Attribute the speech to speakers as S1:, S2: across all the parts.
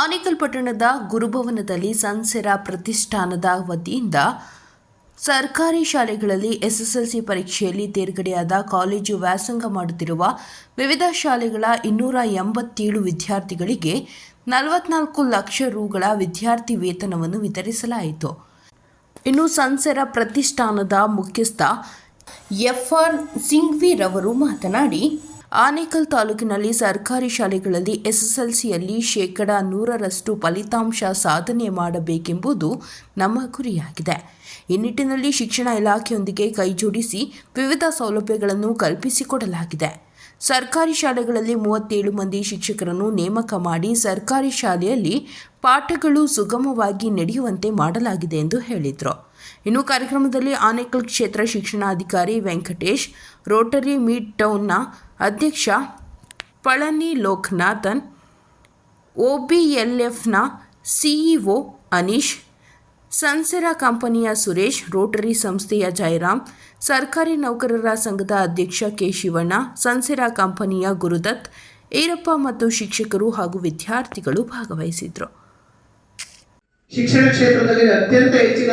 S1: ಆನೇಕಲ್ ಪಟ್ಟಣದ ಗುರುಭವನದಲ್ಲಿ ಸನ್ಸೆರಾ ಪ್ರತಿಷ್ಠಾನದ ವತಿಯಿಂದ ಸರ್ಕಾರಿ ಶಾಲೆಗಳಲ್ಲಿ ಎಸ್ಎಸ್ಎಲ್ಸಿ ಪರೀಕ್ಷೆಯಲ್ಲಿ ತೇರ್ಗಡೆಯಾದ ಕಾಲೇಜು ವ್ಯಾಸಂಗ ಮಾಡುತ್ತಿರುವ ವಿವಿಧ ಶಾಲೆಗಳ 287 ವಿದ್ಯಾರ್ಥಿಗಳಿಗೆ 44 ಲಕ್ಷ ರುಗಳ ವಿದ್ಯಾರ್ಥಿ ವೇತನವನ್ನು ವಿತರಿಸಲಾಯಿತು. ಇನ್ನು ಸನ್ಸೆರಾ ಪ್ರತಿಷ್ಠಾನದ ಮುಖ್ಯಸ್ಥ ಎಫ್ಆರ್ ಸಿಂಘ್ವಿ ರವರು ಮಾತನಾಡಿ, ಆನೇಕಲ್ ತಾಲೂಕಿನಲ್ಲಿ ಸರ್ಕಾರಿ ಶಾಲೆಗಳಲ್ಲಿ ಎಸ್ಎಸ್ಎಲ್ಸಿಯಲ್ಲಿ 100% ಫಲಿತಾಂಶ ಸಾಧನೆ ಮಾಡಬೇಕೆಂಬುದು ನಮ್ಮ ಗುರಿಯಾಗಿದೆ. ಈ ನಿಟ್ಟಿನಲ್ಲಿ ಶಿಕ್ಷಣ ಇಲಾಖೆಯೊಂದಿಗೆ ಕೈಜೋಡಿಸಿ ವಿವಿಧ ಸೌಲಭ್ಯಗಳನ್ನು ಕಲ್ಪಿಸಿಕೊಡಲಾಗಿದೆ. ಸರ್ಕಾರಿ ಶಾಲೆಗಳಲ್ಲಿ 37 ಮಂದಿ ಶಿಕ್ಷಕರನ್ನು ನೇಮಕ ಮಾಡಿ ಸರ್ಕಾರಿ ಶಾಲೆಯಲ್ಲಿ ಪಾಠಗಳು ಸುಗಮವಾಗಿ ನಡೆಯುವಂತೆ ಮಾಡಲಾಗಿದೆ ಎಂದು ಹೇಳಿದರು. ಇನ್ನು ಕಾರ್ಯಕ್ರಮದಲ್ಲಿ ಆನೇಕಲ್ ಕ್ಷೇತ್ರ ಶಿಕ್ಷಣಾಧಿಕಾರಿ ವೆಂಕಟೇಶ್, ರೋಟರಿ ಮಿಡ್ ಟೌನ್ನ ಅಧ್ಯಕ್ಷ ಪಳನಿ ಲೋಕನಾಥನ್, OBLFನ ಸಿಇಒ ಅನೀಶ್, ಸನ್ಸೆರಾ ಕಂಪನಿಯ ಸುರೇಶ್, ರೋಟರಿ ಸಂಸ್ಥೆಯ ಜಯರಾಮ್, ಸರ್ಕಾರಿ ನೌಕರರ ಸಂಘದ ಅಧ್ಯಕ್ಷ ಕೆ ಶಿವಣ್ಣ, ಸನ್ಸೆರಾ ಕಂಪನಿಯ ಗುರುದತ್, ಈರಪ್ಪ ಮತ್ತು ಶಿಕ್ಷಕರು ಹಾಗೂ ವಿದ್ಯಾರ್ಥಿಗಳು ಭಾಗವಹಿಸಿದ್ರು.
S2: ಶಿಕ್ಷಣ ಕ್ಷೇತ್ರದಲ್ಲಿ ಅತ್ಯಂತ ಹೆಚ್ಚಿನ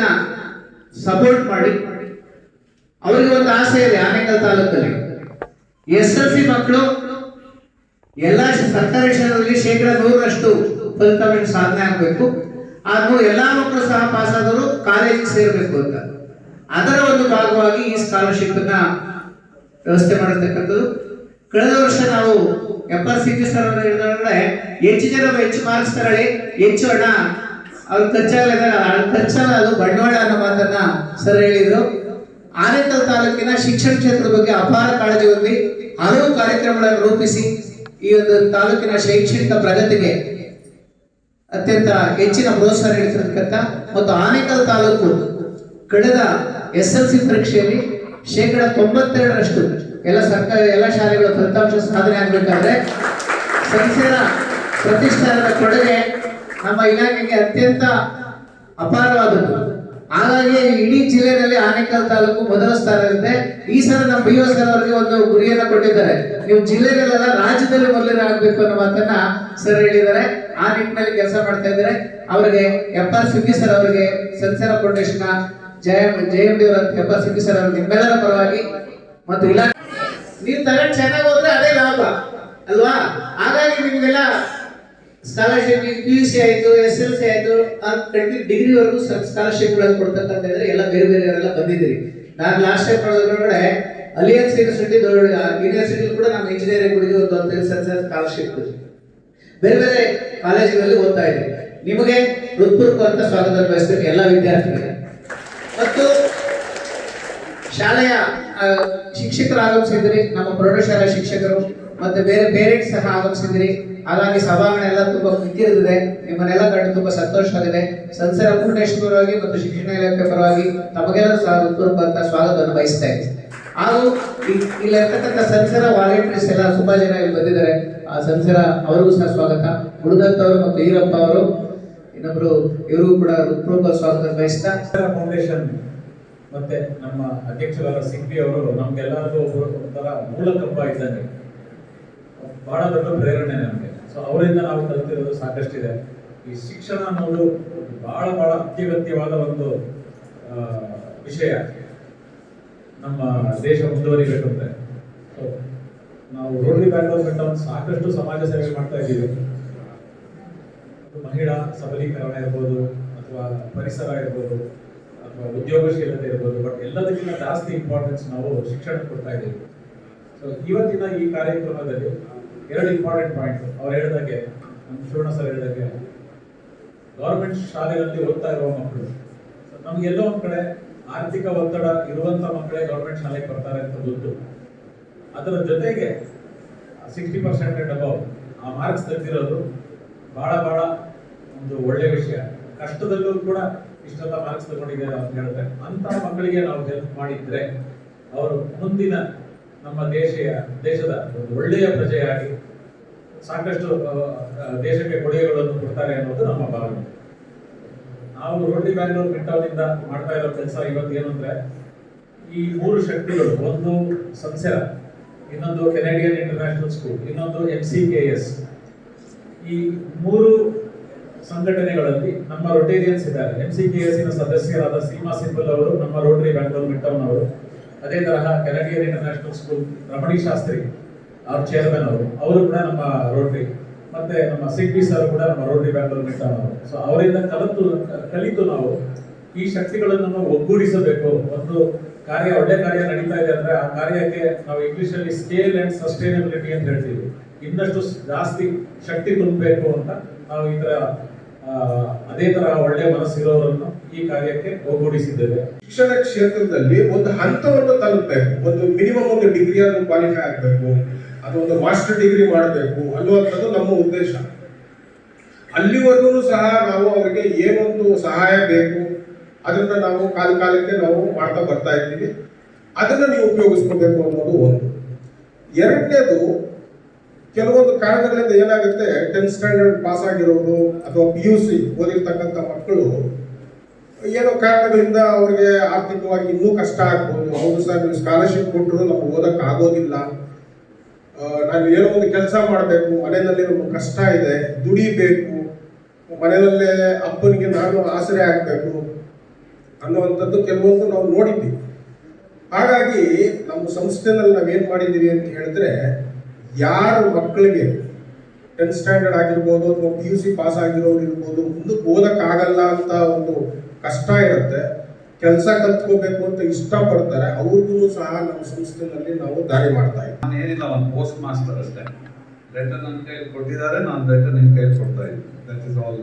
S2: ಸಪೋರ್ಟ್ ಮಾಡಿ ಅವರಿಗೆ ಒಂದು ಆಸೆ ಇದೆ. ಆನೇಕಲ್ ತಾಲೂಕಲ್ಲಿ SSLC ಮಕ್ಕಳು ಎಲ್ಲ ಸರ್ಕಾರಿ ಶಾಲೆಗಳಲ್ಲಿ 100% ಫಲಿತಾಂಶ ಸಾಧನೆ ಆಗಬೇಕು. ಎಲ್ಲಾ ಮಕ್ಕಳು ಸಹ ಪಾಸ್ ಆದವರು ಕಾಲೇಜಿಗೆ ಸೇರಬೇಕು ಅಂತ ಅದರ ಒಂದು ಭಾಗವಾಗಿ ಈ ಸ್ಕಾಲರ್ಶಿಪ್ ಅನ್ನ ವ್ಯವಸ್ಥೆ ಮಾಡಿರ್ತಕ್ಕಂಥದ್ದು. ಕಳೆದ ವರ್ಷ ನಾವು FRCG ಸರ್ ಅವರು ಹೇಳಿದ್ರೆ ಹೆಚ್ಚು ಮಾರ್ಕ್ಸ್ ತರಳಿ ಹೆಚ್ಚು ಹಣ ಅವ್ರು ಖರ್ಚಾಗಲ್ಲ, ಅದು ಬಂಡವಾಳ ಅನ್ನೋ ಮಾತನ್ನ ಸರ್ ಹೇಳಿದ್ರು. ಆನೇಕಲ್ ತಾಲೂಕಿನ ಶಿಕ್ಷಣ ಕ್ಷೇತ್ರದ ಬಗ್ಗೆ ಅಪಾರ ಕಾಳಜಿ ಹೊಂದಿ ಹಲವು ಕಾರ್ಯಕ್ರಮಗಳನ್ನು ರೂಪಿಸಿ ಈ ಒಂದು ತಾಲೂಕಿನ ಶೈಕ್ಷಣಿಕ ಪ್ರಗತಿಗೆ ಅತ್ಯಂತ ಹೆಚ್ಚಿನ ಪ್ರೋತ್ಸಾಹ ನೀಡಿರ್ತಕ್ಕಂಥ ಮತ್ತು ಆನೇಕಲ್ ತಾಲೂಕು ಕಳೆದ SSLC ಪರೀಕ್ಷೆಯಲ್ಲಿ 92% ಎಲ್ಲ ಸರ್ಕಾರಿ ಎಲ್ಲ ಶಾಲೆಗಳ ಫಲಿತಾಂಶ ಸಾಧನೆ ಆಗಬೇಕಾದ್ರೆ ಸನ್ಸೆರಾ ಪ್ರತಿಷ್ಠಾನದ ಕೊಡುಗೆ ನಮ್ಮ ಇಲಾಖೆಗೆ ಅತ್ಯಂತ ಅಪಾರವಾದದ್ದು. ಹಾಗಾಗಿ ಇಡೀ ಜಿಲ್ಲೆಯಲ್ಲಿ ಆನೇಕಲ್ ತಾಲೂಕು ಮೊದಲ ಸ್ಥಾನದಲ್ಲಿದೆ. ಈ ಸಲ ನಮ್ಮ BO ಸರ್ ಅವರಿಗೆ ಒಂದು ಗುರಿಯನ್ನ ಕೊಟ್ಟಿದ್ದಾರೆ, ನೀವು ಜಿಲ್ಲೆಯಲ್ಲೆಲ್ಲ ರಾಜ್ಯದಲ್ಲಿ ಮೊದಲನೇ ಆಗಬೇಕು ಅನ್ನೋ ಮಾತನ್ನ ಸರ್ ಹೇಳಿದ್ದಾರೆ. ಆ ನಿಟ್ಟಿನಲ್ಲಿ ಕೆಲಸ ಮಾಡ್ತಾ ಇದ್ದಾರೆ. ಅವರಿಗೆ FR ಸಿಂಘ್ವಿ ಸರ್ ಅವರಿಗೆ ಸನ್ಸೆರಾ ಫೌಂಡೇಶನ್ JMD ಅವರ FR ಸಿಂಘ್ವಿ ಸರ್ ಅವರಿಗೆ ನಿಮ್ಮೆಲ್ಲರ ಪರವಾಗಿ ಮತ್ತು ಇಲಾಖೆ ನೀವು ತಗೊಂಡು ಚೆನ್ನಾಗಿ ಹೋದ್ರೆ ಅದೇ ಲಾಭ ಅಲ್ವಾ. ಹಾಗಾಗಿ ನಿಮ್ಗೆಲ್ಲ ಸ್ಕಾಲರ್ಶಿಪ್ PUC ಆಯ್ತು, SSLC ಆಯ್ತು, ಡಿಗ್ರಿವರೆಗೂ ಸ್ಕಾಲರ್ಶಿಪ್ ಗಳನ್ನು ಕೊಡ್ತಕ್ಕಂಥದ್ರೆ ಎಲ್ಲ ಬೇರೆ ಬೇರೆಯವರೆಲ್ಲ ಬಂದಿದ್ದೀರಿ. ನಾನು ಲಾಸ್ಟ್ ಟೈಮ್ ನೋಡಿದ್ರೆ ಅಲಿಯನ್ಸ್ ಯೂನಿವರ್ಸಿಟಿ ಕೂಡ ನಮ್ಮ ಇಂಜಿನಿಯರಿಂಗ್ ಹುಡುಗಿ ಒಂದು ಸ್ಕಾಲರ್ಶಿಪ್ ಬೇರೆ ಬೇರೆ ಕಾಲೇಜುಗಳಲ್ಲಿ ಓದ್ತಾ ಇದ್ದೀವಿ. ನಿಮಗೆ ಹೃತ್ಪೂರ್ವಕ ಸ್ವಾಗತ ಬಯಸ್ತೇನೆ ಎಲ್ಲ ವಿದ್ಯಾರ್ಥಿಗಳಿಗೆ. ಮತ್ತು ಶಾಲೆಯ ಶಿಕ್ಷಕರು ಆಗಮಿಸಿದ್ರಿ, ನಮ್ಮ ಪ್ರೌಢಶಾಲಾ ಶಿಕ್ಷಕರು ಮತ್ತೆ ಬೇರೆ ಪೇರೆಂಟ್ಸ್ ಸಹ ಆಗಮಿಸಿದ್ರಿ. ಹಾಗಾಗಿ ಸಭಾಂಗಣ ಎಲ್ಲ ತುಂಬಾ ಮಿಕ್ಕಿರುತ್ತದೆ. ನಿಮ್ಮನ್ನೆಲ್ಲ ಕಂಡು ತುಂಬಾ ಸಂತೋಷವಾಗಿದೆ. ಸನ್ಸೆರಾ ಫೌಂಡೇಶನ್ ಪರವಾಗಿ ಮತ್ತು ಶಿಕ್ಷಣ ಇಲಾಖೆ ಪರವಾಗಿ ತಮಗೆಲ್ಲ ಸಹ ಹೃತ್ಪೂರ್ವಕ ಸ್ವಾಗತವನ್ನು ಬಯಸ್ತಾ ಇದ್ದೀನಿ. ಹಾಗೂ ಇಲ್ಲಿರ್ತಕ್ಕಂಥ ಸನ್ಸೆರಾ ವಾಲಂಟಿಯರ್ಸ್ ಎಲ್ಲ ತುಂಬಾ ಜನ ಇಲ್ಲಿ ಬಂದಿದ್ದಾರೆ. ಆ ಸನ್ಸೆರಾ ಅವರಿಗೂ ಸಹ ಸ್ವಾಗತ. ಗುರುದತ್ ಅವರು ಮತ್ತು ಈರಪ್ಪ ಅವರು ಇನ್ನೊಬ್ರು, ಇವರಿಗೂ ಕೂಡ ಹೃತ್ಪೂರ್ವಕ ಸ್ವಾಗತ ಬಯಸ್ತಾ.
S3: ಫೌಂಡೇಶನ್ ಮತ್ತೆ ನಮ್ಮ ಅಧ್ಯಕ್ಷರಾದ ಸಿಂಘ್ವಿ ಅವರು ನಮ್ಗೆಲ್ಲರಿಗೂ ಒಂಥರ ಮೂಲ ಕಂಬ ಇದ್ದಂಗೆ, ಬಹಳ ದೊಡ್ಡ ಪ್ರೇರಣೆ ನಮಗೆ. ಸೊ ಅವರಿಂದ ನಾವು ಕಲಿತಿರೋದು ಸಾಕಷ್ಟಿದೆ. ಈ ಶಿಕ್ಷಣ ಅನ್ನೋದು ಬಹಳ ಬಹಳ ಅತ್ಯಗತ್ಯವಾದ ಒಂದು ವಿಷಯ. ನಮ್ಮ ದೇಶ ಮುಂದುವರಿಬೇಕಂದ್ರೆ ಸೊ ನಾವು ರೋಟರಿ ಬ್ಯಾಂಗ್ಳೂರ್ ಮಿಡ್ ಸಾಕಷ್ಟು ಸಮಾಜ ಸೇವೆ ಮಾಡ್ತಾ ಇದ್ದೀವಿ. ಮಹಿಳಾ ಸಬಲೀಕರಣ ಇರ್ಬೋದು, ಅಥವಾ ಪರಿಸರ ಇರ್ಬೋದು, ಅಥವಾ ಉದ್ಯೋಗಶೀಲತೆ ಇರ್ಬೋದು, ಬಟ್ ಎಲ್ಲದಕ್ಕಿಂತ ಜಾಸ್ತಿ ಇಂಪಾರ್ಟೆನ್ಸ್ ನಾವು ಶಿಕ್ಷಣ ಕೊಡ್ತಾ ಇದ್ದೀವಿ. ಸೊ ಇವತ್ತಿನ ಈ ಕಾರ್ಯಕ್ರಮದಲ್ಲಿ 2 ಇಂಪಾರ್ಟೆಂಟ್ ಪಾಯಿಂಟ್ ಅವ್ರು ಹೇಳಿದಾಗೆ, ನಮ್ಮ ಶಿವಣ್ಣ ಸರ್ ಹೇಳಿದಾಗೆ, ಗೌರ್ಮೆಂಟ್ ಶಾಲೆಗಳಲ್ಲಿ ಓದ್ತಾ ಇರುವ ಮಕ್ಕಳು, ನಮ್ಗೆಲ್ಲೋ ಒಂದ್ ಕಡೆ ಆರ್ಥಿಕ ಒತ್ತಡ ಇರುವಂತ ಮಕ್ಕಳೇ ಗೌರ್ಮೆಂಟ್ ಶಾಲೆಗೆ ಬರ್ತಾರೆ ಅಂತ ಗೊತ್ತು. ಅದರ ಜೊತೆಗೆ 60% ಅಂಡ್ ಅಬೌವ್ ಆ ಮಾರ್ಕ್ಸ್ ತೆಗೆದಿರೋದು ಬಹಳ ಬಹಳ ಒಂದು ಒಳ್ಳೆ ವಿಷಯ. ಕಷ್ಟದಲ್ಲೂ ಕೂಡ ಇಷ್ಟೆಲ್ಲ ಮಾರ್ಕ್ಸ್ ತಗೊಂಡಿದ್ದಾರೆ ಅಂತ ಹೇಳಿದ್ರೆ, ಅಂತ ಮಕ್ಕಳಿಗೆ ನಾವು ಹೆಲ್ಪ್ ಮಾಡಿದ್ರೆ ಅವರು ಮುಂದಿನ ನಮ್ಮ ದೇಶದ ಒಂದು ಒಳ್ಳೆಯ ಪ್ರಜೆಯಾಗಿ ಸಾಕಷ್ಟು ದೇಶಕ್ಕೆ ಕೊಡುಗೆಗಳನ್ನು ಕೊಡ್ತಾರೆ ಅನ್ನೋದು ನಮ್ಮ ಭಾವನೆ. ನಾವು ರೋಟರಿ ಬ್ಯಾಂಗ್ಳೂರ್ ಮಿಡ್ ಟೌನ್ ಇಂದ ಮಾಡ್ತಾ ಇರೋ ಕೆಲಸ ಇವತ್ತು ಏನು ಅಂದ್ರೆ, ಈ 3 ಶಕ್ತಿಗಳು, ಒಂದು ಸನ್ಸೆರಾ, ಇನ್ನೊಂದು ಕೆನಡಿಯನ್ ಇಂಟರ್ನ್ಯಾಷನಲ್ ಸ್ಕೂಲ್, ಇನ್ನೊಂದು MCKS, ಈ 3 ಸಂಘಟನೆಗಳಲ್ಲಿ ನಮ್ಮ ರೊಟೇರಿಯನ್ಸ್ ಇದ್ದಾರೆ. MCKS ನ ಸದಸ್ಯರಾದ ಸೀಮಾ ಸಿಂಬಲ್ ಅವರು ನಮ್ಮ ರೋಟರಿ ಬ್ಯಾಂಗ್ಳೂರ್ ಮಿಡ್ ಟೌನ್ ಅವರು, ಅದೇ ತರಹ ಕೆನಡಿಯನ್ ಇಂಟರ್ನ್ಯಾಷನಲ್ ಸ್ಕೂಲ್ ರಮಣಿ ಶಾಸ್ತ್ರಿ ಅವ್ರ ಚೇರ್ಮನ್ ಅವರು ಕೂಡ ನಮ್ಮ ರೋಟರಿ, ಮತ್ತೆ ನಮ್ಮ ಸಿಗ್ಬಿ ಸರ್ ಕೂಡ ನಮ್ಮ ರೋಟರಿ ಬ್ಯಾಂಗ್ಳೂರ್ ಮಿಡ್ ಟೌನ್ ಅವರು. ಸೊ ಅವರಿಂದ ಕಲಿತು ನಾವು ಈ ಶಕ್ತಿಗಳನ್ನು ನಾವು ಒಗ್ಗೂಡಿಸಬೇಕು. ಒಂದು ಒಳ್ಳೆ ಕಾರ್ಯ ನಡೀತಾ ಇದೆ ಅಂದ್ರೆ ಆ ಕಾರ್ಯಕ್ಕೆ ನಾವು ಇಂಗ್ಲಿಷ್ ಅಲ್ಲಿ ಸ್ಕೇಲ್ ಅಂಡ್ ಸಸ್ಟೈನಬಿಲಿಟಿ ಅಂತ ಹೇಳ್ತೀವಿ. ಇನ್ನಷ್ಟು ಜಾಸ್ತಿ ಶಕ್ತಿ ತುಂಬಬೇಕು ಅಂತ ನಾವು ಈ ತರ ಅದೇ ತರ ಒಳ್ಳೆ ಮನಸ್ಸಿರೋರನ್ನು ಈ ಕಾರ್ಯಕ್ಕೆ ಒಗ್ಗೂಡಿಸಿದ್ದೇವೆ.
S4: ಶಿಕ್ಷಣ ಕ್ಷೇತ್ರದಲ್ಲಿ ಒಂದು ಹಂತವನ್ನು ತಲುಪಬೇಕು. ಒಂದು ಮಿನಿಮಮ್ ಒಂದು ಡಿಗ್ರಿ ಆದ್ರೂ ಕ್ವಾಲಿಫೈ ಆಗಬೇಕು, ಅದು ಒಂದು ಮಾಸ್ಟರ್ ಡಿಗ್ರಿ ಮಾಡಬೇಕು ಅನ್ನುವಂಥದ್ದು ನಮ್ಮ ಉದ್ದೇಶ. ಅಲ್ಲಿವರೆಗೂ ಸಹ ನಾವು ಅವರಿಗೆ ಏನೊಂದು ಸಹಾಯ ಬೇಕು ಅದನ್ನ ನಾವು ಕಾಲಕ್ಕೆ ನಾವು ಮಾಡ್ತಾ ಬರ್ತಾ ಇದ್ದೀವಿ. ಅದನ್ನ ನೀವು ಉಪಯೋಗಿಸ್ಕೋಬೇಕು ಅನ್ನೋದು ಒಂದು. ಎರಡನೇದು, ಕೆಲವೊಂದು ಕಾರಣಗಳಿಂದ ಏನಾಗುತ್ತೆ, 10th ಸ್ಟ್ಯಾಂಡರ್ಡ್ ಪಾಸ್ ಆಗಿರೋರು ಅಥವಾ PUC ಓದಿರ್ತಕ್ಕಂಥ ಮಕ್ಕಳು ಏನೋ ಕಾರಣಗಳಿಂದ ಅವ್ರಿಗೆ ಆರ್ಥಿಕವಾಗಿ ಇನ್ನೂ ಕಷ್ಟ ಆಗ್ಬೋದು. ಹೌದು ಸರ್, ನೀವು ಸ್ಕಾಲರ್ಶಿಪ್ ಕೊಟ್ಟರು ನಮ್ಗೆ ಓದಕ್ಕೆ ಆಗೋದಿಲ್ಲ, ನಾನು ಏನೋ ಒಂದು ಕೆಲಸ ಮಾಡಬೇಕು, ಮನೆಯಲ್ಲಿ ನಮ್ಗೆ ಕಷ್ಟ ಇದೆ, ದುಡಿಬೇಕು, ಮನೆಯಲ್ಲೇ ಅಪ್ಪನಿಗೆ ನಾನು ಆಸರೆ ಆಗಬೇಕು ಅನ್ನುವಂಥದ್ದು ಕೆಲವೊಂದು ನಾವು ನೋಡಿದ್ದೀವಿ. ಹಾಗಾಗಿ ನಮ್ಮ ಸಂಸ್ಥೆನಲ್ಲಿ ನಾವೇನು ಮಾಡಿದ್ದೀವಿ ಅಂತ ಹೇಳಿದ್ರೆ, ಯಾರ ಮಕ್ಕಳಿಗೆ 10th ಸ್ಟ್ಯಾಂಡರ್ಡ್ ಆಗಿರ್ಬೋದು ಅಥವಾ PUC ಪಾಸ್ ಆಗಿರೋರು ಇರ್ಬೋದು, ಮುಂದಕ್ಕೆ ಓದಕ್ಕಾಗಲ್ಲ ಅಂತ ಒಂದು ಕಷ್ಟ ಇರುತ್ತೆ, ಕೆಲಸ ಕಲ್ತ್ಕೋಬೇಕು ಅಂತ ಇಷ್ಟಪಡ್ತಾರೆ, ಅವ್ರಿಗೂ ಸಹ ನಮ್ಮ ಸಂಸ್ಥೆನಲ್ಲಿ ನಾವು ದಾರಿ ಮಾಡ್ತಾ ಇದ್ದೀವಿ.
S5: ನಾನು ಏನಿಲ್ಲ, ಒಂದು ಪೋಸ್ಟ್ ಮಾಸ್ಟರ್ ಅಷ್ಟೇ. ಲೆಟರ್ ನನ್ನ ಕೈಯಲ್ಲಿ ಕೊಟ್ಟಿದ್ದಾರೆ, ನಾನು ಲೆಟರ್ ನಿಮ್ಮ ಕೈಯಲ್ಲಿ ಕೊಡ್ತಾ ಇದ್ದೀನಿ. That is all.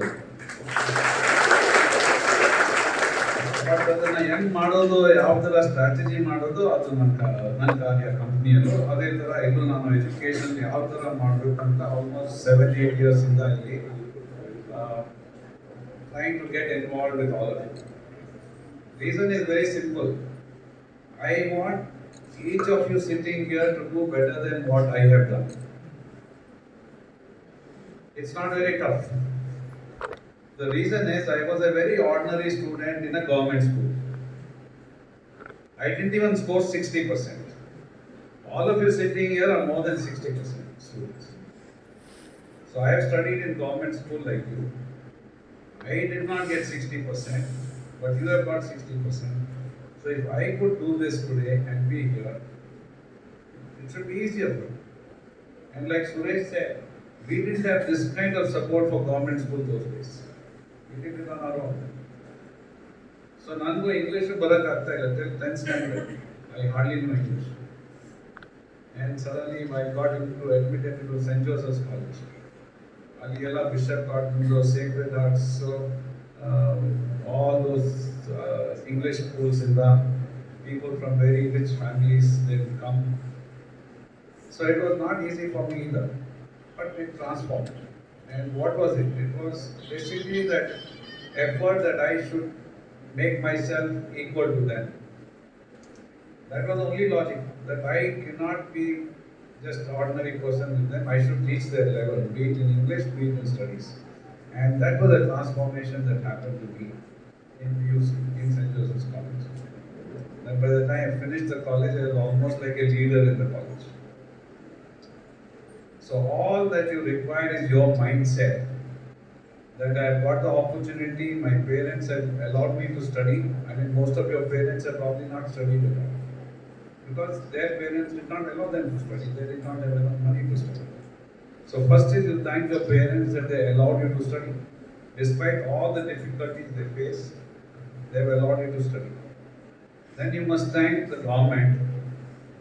S5: ಬಟ್ ಅದನ್ನ ಹೆಂಗ್ ಮಾಡೋದು, ಯಾವ ತರ ಸ್ಟ್ರಾಟಜಿ ಮಾಡೋದು, ಅದು ನನ್ನ ಕಾರ್ಯ ಕಂಪ್ನಿಯಲ್ಲೂ. ಅದೇ ತರ ಇಲ್ಲೂ ನಾನು ಎಜುಕೇಶನ್ ಯಾವ ತರ ಮಾಡಬೇಕು ಅಂತ ಆಲ್ಮೋಸ್ಟ್ 7-8 years ಇಂದ ಇಲ್ಲಿ trying to get involved with all of it. Reason is very simple. I want each of you sitting here to do better than what I have done. It's not very tough. The reason is I was a very ordinary student in a government school. I didn't even score 60%. All of you sitting here are more than 60% students. So I have studied in government school like you. I did not get 60%, but you have got 60%. So if I could do this today and be here, it should be easier for me. And like Suresh said, we didn't have this kind of support for government school those days. We did it on our own. So nangu English barak aagta illa till 10th standard. I hardly knew English. And suddenly I got admitted into St. Joseph's College. Ali alla Bishop Cotton, Sacred Hearts, so all those English schools in the people from very rich families, they would come. So it was not easy for me either, but it transformed. And what was it? It was basically that effort that I should make myself equal to them. That was the only logic, that I cannot be just ordinary person with them. I should reach their level, be it in English, be it in studies. And that was a transformation that happened to me in UC, in St. Joseph's College. And by the time I finished the college, I was almost like a leader in the college. So all that you require is your mindset. That I have got the opportunity, my parents have allowed me to study. I mean, most of your parents have probably not studied at all, because their parents did not allow them to study. They did not have enough money to study. So first is you thank your parents that they allowed you to study. Despite all the difficulties they face, they have allowed you to study. Then you must thank the government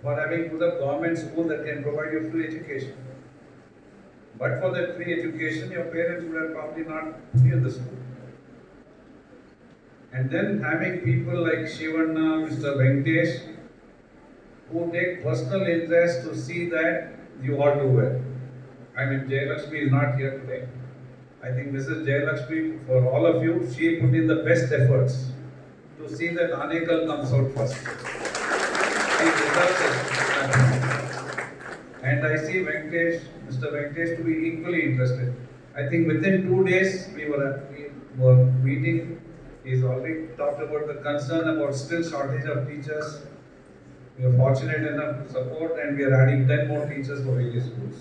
S5: for having put up government school that can provide you free education. But for that free education, your parents would have probably not been in the school. And then having people like Shivanna, Mr. Venkatesh, who take personal interest to see that you all do well. I mean, Jayalakshmi is not here today. I think Mrs. Jayalakshmi, for all of you, she put in the best efforts to see that Anekal comes out first. She deserves it. And I see Venkatesh, Mr. Venkatesh, to be equally interested. I think within 2 days we were meeting. He's already talked about the concern about still shortage of teachers. We are fortunate enough to support, and we are adding 10 more teachers for various schools.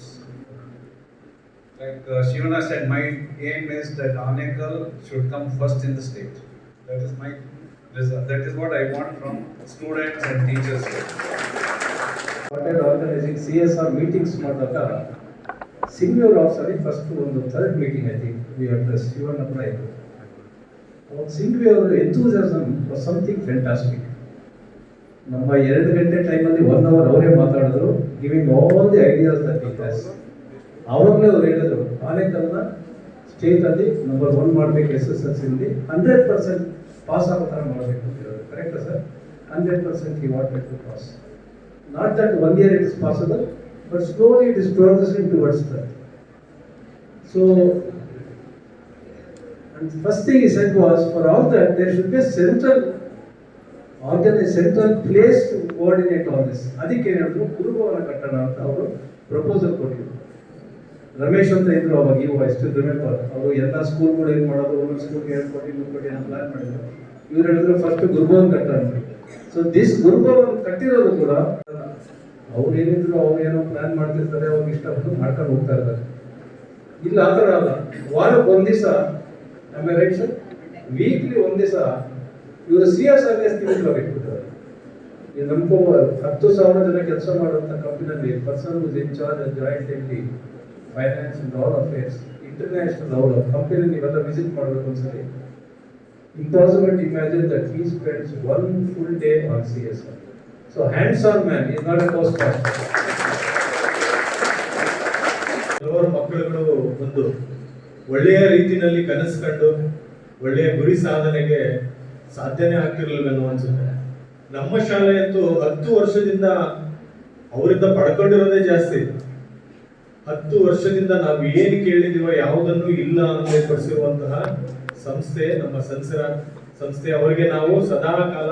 S5: Like Shivana said, my aim is that Anekal should come first in the state. That is my result. That is what I want from students and teachers.
S3: started organizing CSR meetings ಮಾಡಿದಾಗ ಸಿಂಗ್ಯೂರ್ ಆಫ್ಸಲ್ಲಿ first ಒಂದು third meeting I think we address Shivanna ಕೂಡ ಇತ್ತು. ಸಿಂಗ್ಯೂರ್ enthusiasm was something fantastic. ನಮ್ಮ 2 ಗಂಟೆ ಟೈಮಲ್ಲಿ 1 hour ಅವರೇ ಮಾತಾಡಿದ್ರು, giving all the ideas that he has. ಆವಾಗಲೇ ಅವ್ರು ಹೇಳಿದ್ರು ಆನೇಕಲ್ನ ಸ್ಟೇಟಲ್ಲಿ ನಂಬರ್ 1 ಮಾಡಬೇಕು, SSLCಯಲ್ಲಿ 100% ಪಾಸ್ ಆಗೋ ಥರ ಮಾಡಬೇಕು ಅಂತ ಹೇಳಿದ್ರು. ಕರೆಕ್ಟಾ sir? 100% he wanted to pass. Not that 1 year it is possible, but slowly it is progressing towards that. So, and first thing he said was, for all that there should be a central place to coordinate all this. ಅದಕ್ಕೆ ಹೇಳಿದ್ರು ಗುರುಭವನ ಕಟ್ಟಣ ಅಂತ ಅವರು proposal ಕೊಟ್ಟರು. ರಮೇಶ್ ಅಂತ ಇದ್ರು ಅವಾಗ, ಇವಾಗ ಎಷ್ಟು ರಿಮೆಂಬರ್, ಅವರು ಎಲ್ಲ ಸ್ಕೂಲ್ಗಳು ಏನು ಮಾಡೋದು, ಒಂದೊಂದು ಸ್ಕೂಲ್ಗೆ ಹೇಳ್ಕೊಟ್ಟು ಇನ್ನೊಂದು ಕೊಟ್ಟು ಏನೋ ಪ್ಲಾನ್ ಮಾಡಿದ್ರು. ಇವ್ರು ಹೇಳಿದ್ರು ಫಸ್ಟ್ ಗುರುಭವನ್ ಕಟ್ಟಣ. ಸೊ ದಿಸ್ ಗುರುಭವನ್ ಕಟ್ಟಿರೋದು ಕೂಡ ಅವ್ರು ಏನಿದ್ರು ಅವ್ರು ಏನೋ ಪ್ಲಾನ್ ಮಾಡ್ತಿರ್ತಾರೆ, ಅವ್ರಿಗೆ ಇಷ್ಟಪಟ್ಟು ಮಾಡ್ಕೊಂಡು ಹೋಗ್ತಾ ಇರ್ತಾರೆ. ಇಲ್ಲ ಆ ಥರ ಅಲ್ಲ, ವಾರಕ್ಕೆ 1 ದಿವಸ, ಆಮೇಲೆ ರೈಟ್ ಸರ್, ವೀಕ್ಲಿ 1 ದಿವಸ ಇವರು CSR ಇಟ್ಬಿಡ್ತಾರೆ. ಈಗ ನಮ್ಕೋ 10,000 ಜನ ಕೆಲಸ ಮಾಡುವಂಥ ಕಂಪನಿಯಲ್ಲಿ person was in charge joint MD finance and all affairs international. ಅವರು ಕಂಪನಿ ನೀವೆಲ್ಲ ವಿಸಿಟ್ ಮಾಡಬೇಕು ಒಂದ್ಸರಿ. Impossible to imagine that he spends 1 full day on CSR. So hands-on man is not a post master.
S6: ಹಲವಾರು ಮಕ್ಕಳುಗಳು ಒಂದು ಒಳ್ಳೆಯ ರೀತಿಯಲ್ಲಿ ಕನಸು ಕಂಡು ಒಳ್ಳೆಯ ಗುರಿ ಸಾಧನೆಗೆ ಸಾಧ್ಯನೇ ಆಗ್ತಿರ್ಲಿಲ್ವೇನೋ ಅನ್ಸುತ್ತೆ. ನಮ್ಮ ಶಾಲೆ ಅಂತೂ 10 ವರ್ಷದಿಂದ ಅವರಿಂದ ಪಡ್ಕೊಂಡಿರೋದೇ ಜಾಸ್ತಿ. 10 ವರ್ಷದಿಂದ ನಾವು ಏನು ಕೇಳಿದೀವೋ ಯಾವುದನ್ನು ಇಲ್ಲ ಅನ್ನೋ ಪಡಿಸಿರುವಂತಹ ಸಂಸ್ಥೆ ನಮ್ಮ ಸಂಸರ ಸಂಸ್ಥೆ. ಅವರಿಗೆ ನಾವು ಸದಾ ಕಾಲ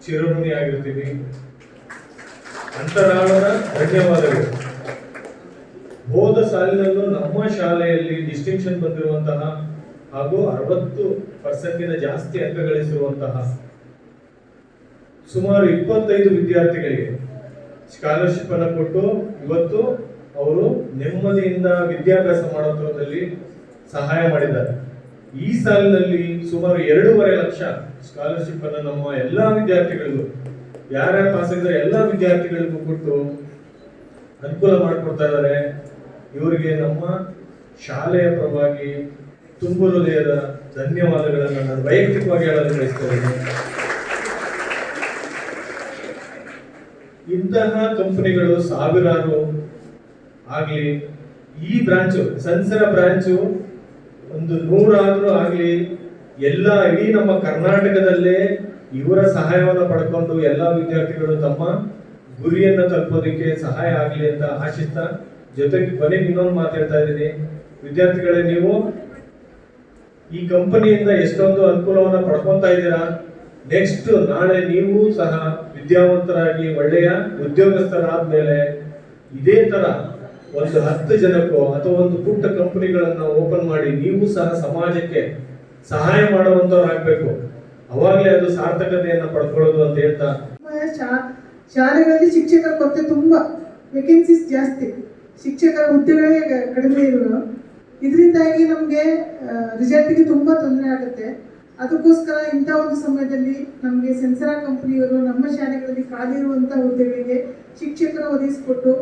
S6: ಚಿರಋಣಿ ಆಗಿರ್ತೀವಿ. ಅಂತರಾಳದ ಧನ್ಯವಾದಗಳು. ಹೋದ ಸಾಲಿನಲ್ಲೂ ನಮ್ಮ ಶಾಲೆಯಲ್ಲಿ ಡಿಸ್ಟಿಂಕ್ಷನ್ ಬಂದಿರುವಂತಹ ಹಾಗೂ 60% ಜಾಸ್ತಿ ಅಂಕ ಗಳಿಸಿರುವಂತಹ ಸುಮಾರು 25 ವಿದ್ಯಾರ್ಥಿಗಳಿಗೆ ಸ್ಕಾಲರ್ಶಿಪ್ ಅನ್ನು ಕೊಟ್ಟು ಇವತ್ತು ಅವರು ನೆಮ್ಮದಿಯಿಂದ ವಿದ್ಯಾಭ್ಯಾಸ ಮಾಡೋದ್ರಲ್ಲಿ ಸಹಾಯ ಮಾಡಿದ್ದಾರೆ. ಈ ಸಾಲಿನಲ್ಲಿ ಸುಮಾರು 2.5 ಲಕ್ಷ ಸ್ಕಾಲರ್ಶಿಪ್ ಅನ್ನು ನಮ್ಮ ಎಲ್ಲಾ ವಿದ್ಯಾರ್ಥಿಗಳಿಗೂ, ಯಾರ್ಯಾರು ಪಾಸ್ ಆಗಿದ್ದಾರೆ ಎಲ್ಲಾ ವಿದ್ಯಾರ್ಥಿಗಳಿಗೂ ಕೊಟ್ಟು ಅನುಕೂಲ ಮಾಡಿಕೊಡ್ತಾ ಇದ್ದಾರೆ. ಇವರಿಗೆ ನಮ್ಮ ಶಾಲೆಯ ಪರವಾಗಿ ತುಂಬು ಹೃದಯದ ಧನ್ಯವಾದಗಳನ್ನು ನಾನು ವೈಯಕ್ತಿಕವಾಗಿ ಹೇಳಲು ಬಯಸ್ತೇನೆ. ಇಂತಹ ಕಂಪನಿಗಳು ಸಾವಿರಾರು ಆಗ್ಲಿ, ಈ ಬ್ರಾಂಚು ಸಂಸರ ಬ್ರಾಂಚು ಒಂದು 100 ಆದ್ರೂ ಆಗ್ಲಿ, ಎಲ್ಲ ಇಡೀ ನಮ್ಮ ಕರ್ನಾಟಕದಲ್ಲೇ ಇವರ ಸಹಾಯವನ್ನು ಪಡ್ಕೊಂಡು ಎಲ್ಲ ವಿದ್ಯಾರ್ಥಿಗಳು ತಮ್ಮ ಗುರಿಯನ್ನು ತಲುಪೋದಕ್ಕೆ ಸಹಾಯ ಆಗ್ಲಿ ಅಂತ ಆಶಿಸ್ತಾ, ಜೊತೆಗೆ ಕೊನೆಗೆ ಇನ್ನೊಂದು ಮಾತಾಡ್ತಾ ಇದ್ದೀನಿ, ವಿದ್ಯಾರ್ಥಿಗಳೇ, ನೀವು ಈ ಕಂಪನಿಯಿಂದ ಎಷ್ಟೊಂದು ಅನುಕೂಲವನ್ನ ಪಡ್ಕೊಂತಾ ಇದ್ದೀರಾ. ನೆಕ್ಸ್ಟ್ ನಾಳೆ ನೀವು ಸಹ ವಿದ್ಯಾವಂತರಾಗಿ ಒಳ್ಳೆಯ ಉದ್ಯೋಗಸ್ಥರಾದ್ಮೇಲೆ ಇದೇ ತರ ಒಂದು 10 ಜನಕ್ಕೋ ಅಥವಾ ಒಂದು ಪುಟ್ಟ ಕಂಪನಿಗಳನ್ನ ಓಪನ್ ಮಾಡಿ ನೀವು ಸಹ ಸಮಾಜಕ್ಕೆ ಸಹಾಯ ಮಾಡುವಂತವ್ರಾಗಬೇಕು. ಅವಾಗಲೇ ಅದು ಸಾರ್ಥಕತೆಯನ್ನ ಪಡ್ಕೊಳ್ಳೋದು ಅಂತ ಹೇಳ್ತಾ,
S7: ಶಾಲೆಗಳಲ್ಲಿ ಶಿಕ್ಷಕರ ಕೊರತೆ ತುಂಬಾ, ವೇಕೆನ್ಸೀಸ್ ಜಾಸ್ತಿ, ಶಿಕ್ಷಕರ ಹುದ್ದೆಗಳೇ ಕಡಿಮೆ ಇರುವ, ಇದರಿಂದಾಗಿ ನಮಗೆ ರಿಸಲ್ಟ್ಗೆ ತುಂಬಾ ತೊಂದರೆ ಆಗುತ್ತೆ. ಅದಕ್ಕೋಸ್ಕರ ಇಂಥ ಒಂದು ಸಮಯದಲ್ಲಿ ನಮಗೆ ಸೆನ್ಸರಾ ಕಂಪನಿಯವರು ನಮ್ಮ ಶಾಲೆಗಳಲ್ಲಿ ಖಾಲಿ ಇರುವಂಥ ಹುದ್ದೆಗಳಿಗೆ ಶಿಕ್ಷಕರು ಒದಗಿಸಿಕೊಟ್ಟು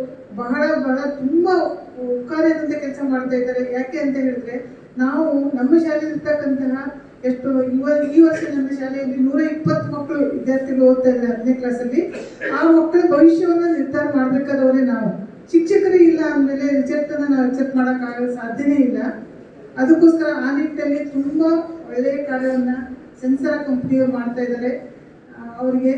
S7: ಬಹಳ ತುಂಬ ಉಪಕಾರ್ಯದಂತೆ ಕೆಲಸ ಮಾಡ್ತಾ ಇದ್ದಾರೆ. ಯಾಕೆ ಅಂತ ಹೇಳಿದ್ರೆ, ನಾವು ನಮ್ಮ ಶಾಲೆಯಲ್ಲಿರ್ತಕ್ಕಂತಹ ಎಷ್ಟು ಈ ವರ್ಷ ನಮ್ಮ ಶಾಲೆಯಲ್ಲಿ 120 ಮಕ್ಕಳು ವಿದ್ಯಾರ್ಥಿಗಳು ಓದ್ತಾ ಇದ್ದಾರೆ 10ನೇ ಕ್ಲಾಸಲ್ಲಿ. ಆ ಮಕ್ಕಳ ಭವಿಷ್ಯವನ್ನು ನಿರ್ಧಾರ ಮಾಡಬೇಕಾದವರೇ ನಾವು. ಶಿಕ್ಷಕರು ಇಲ್ಲ ಅಂದಮೇಲೆ ರಿಸಲ್ಟನ್ನು ನಾವು ಅಕ್ಸೆಪ್ಟ್ ಮಾಡೋಕ್ಕಾಗಲು ಸಾಧ್ಯನೇ ಇಲ್ಲ. ಅದಕ್ಕೋಸ್ಕರ ಆ ನಿಟ್ಟಿನಲ್ಲಿ ತುಂಬ ಒಳ್ಳೆಯ ಕಾರ್ಯವನ್ನು ಸೆನ್ಸರಾ ಕಂಪನಿಯವರು ಮಾಡ್ತಾ ಇದ್ದಾರೆ. ಅವರಿಗೆ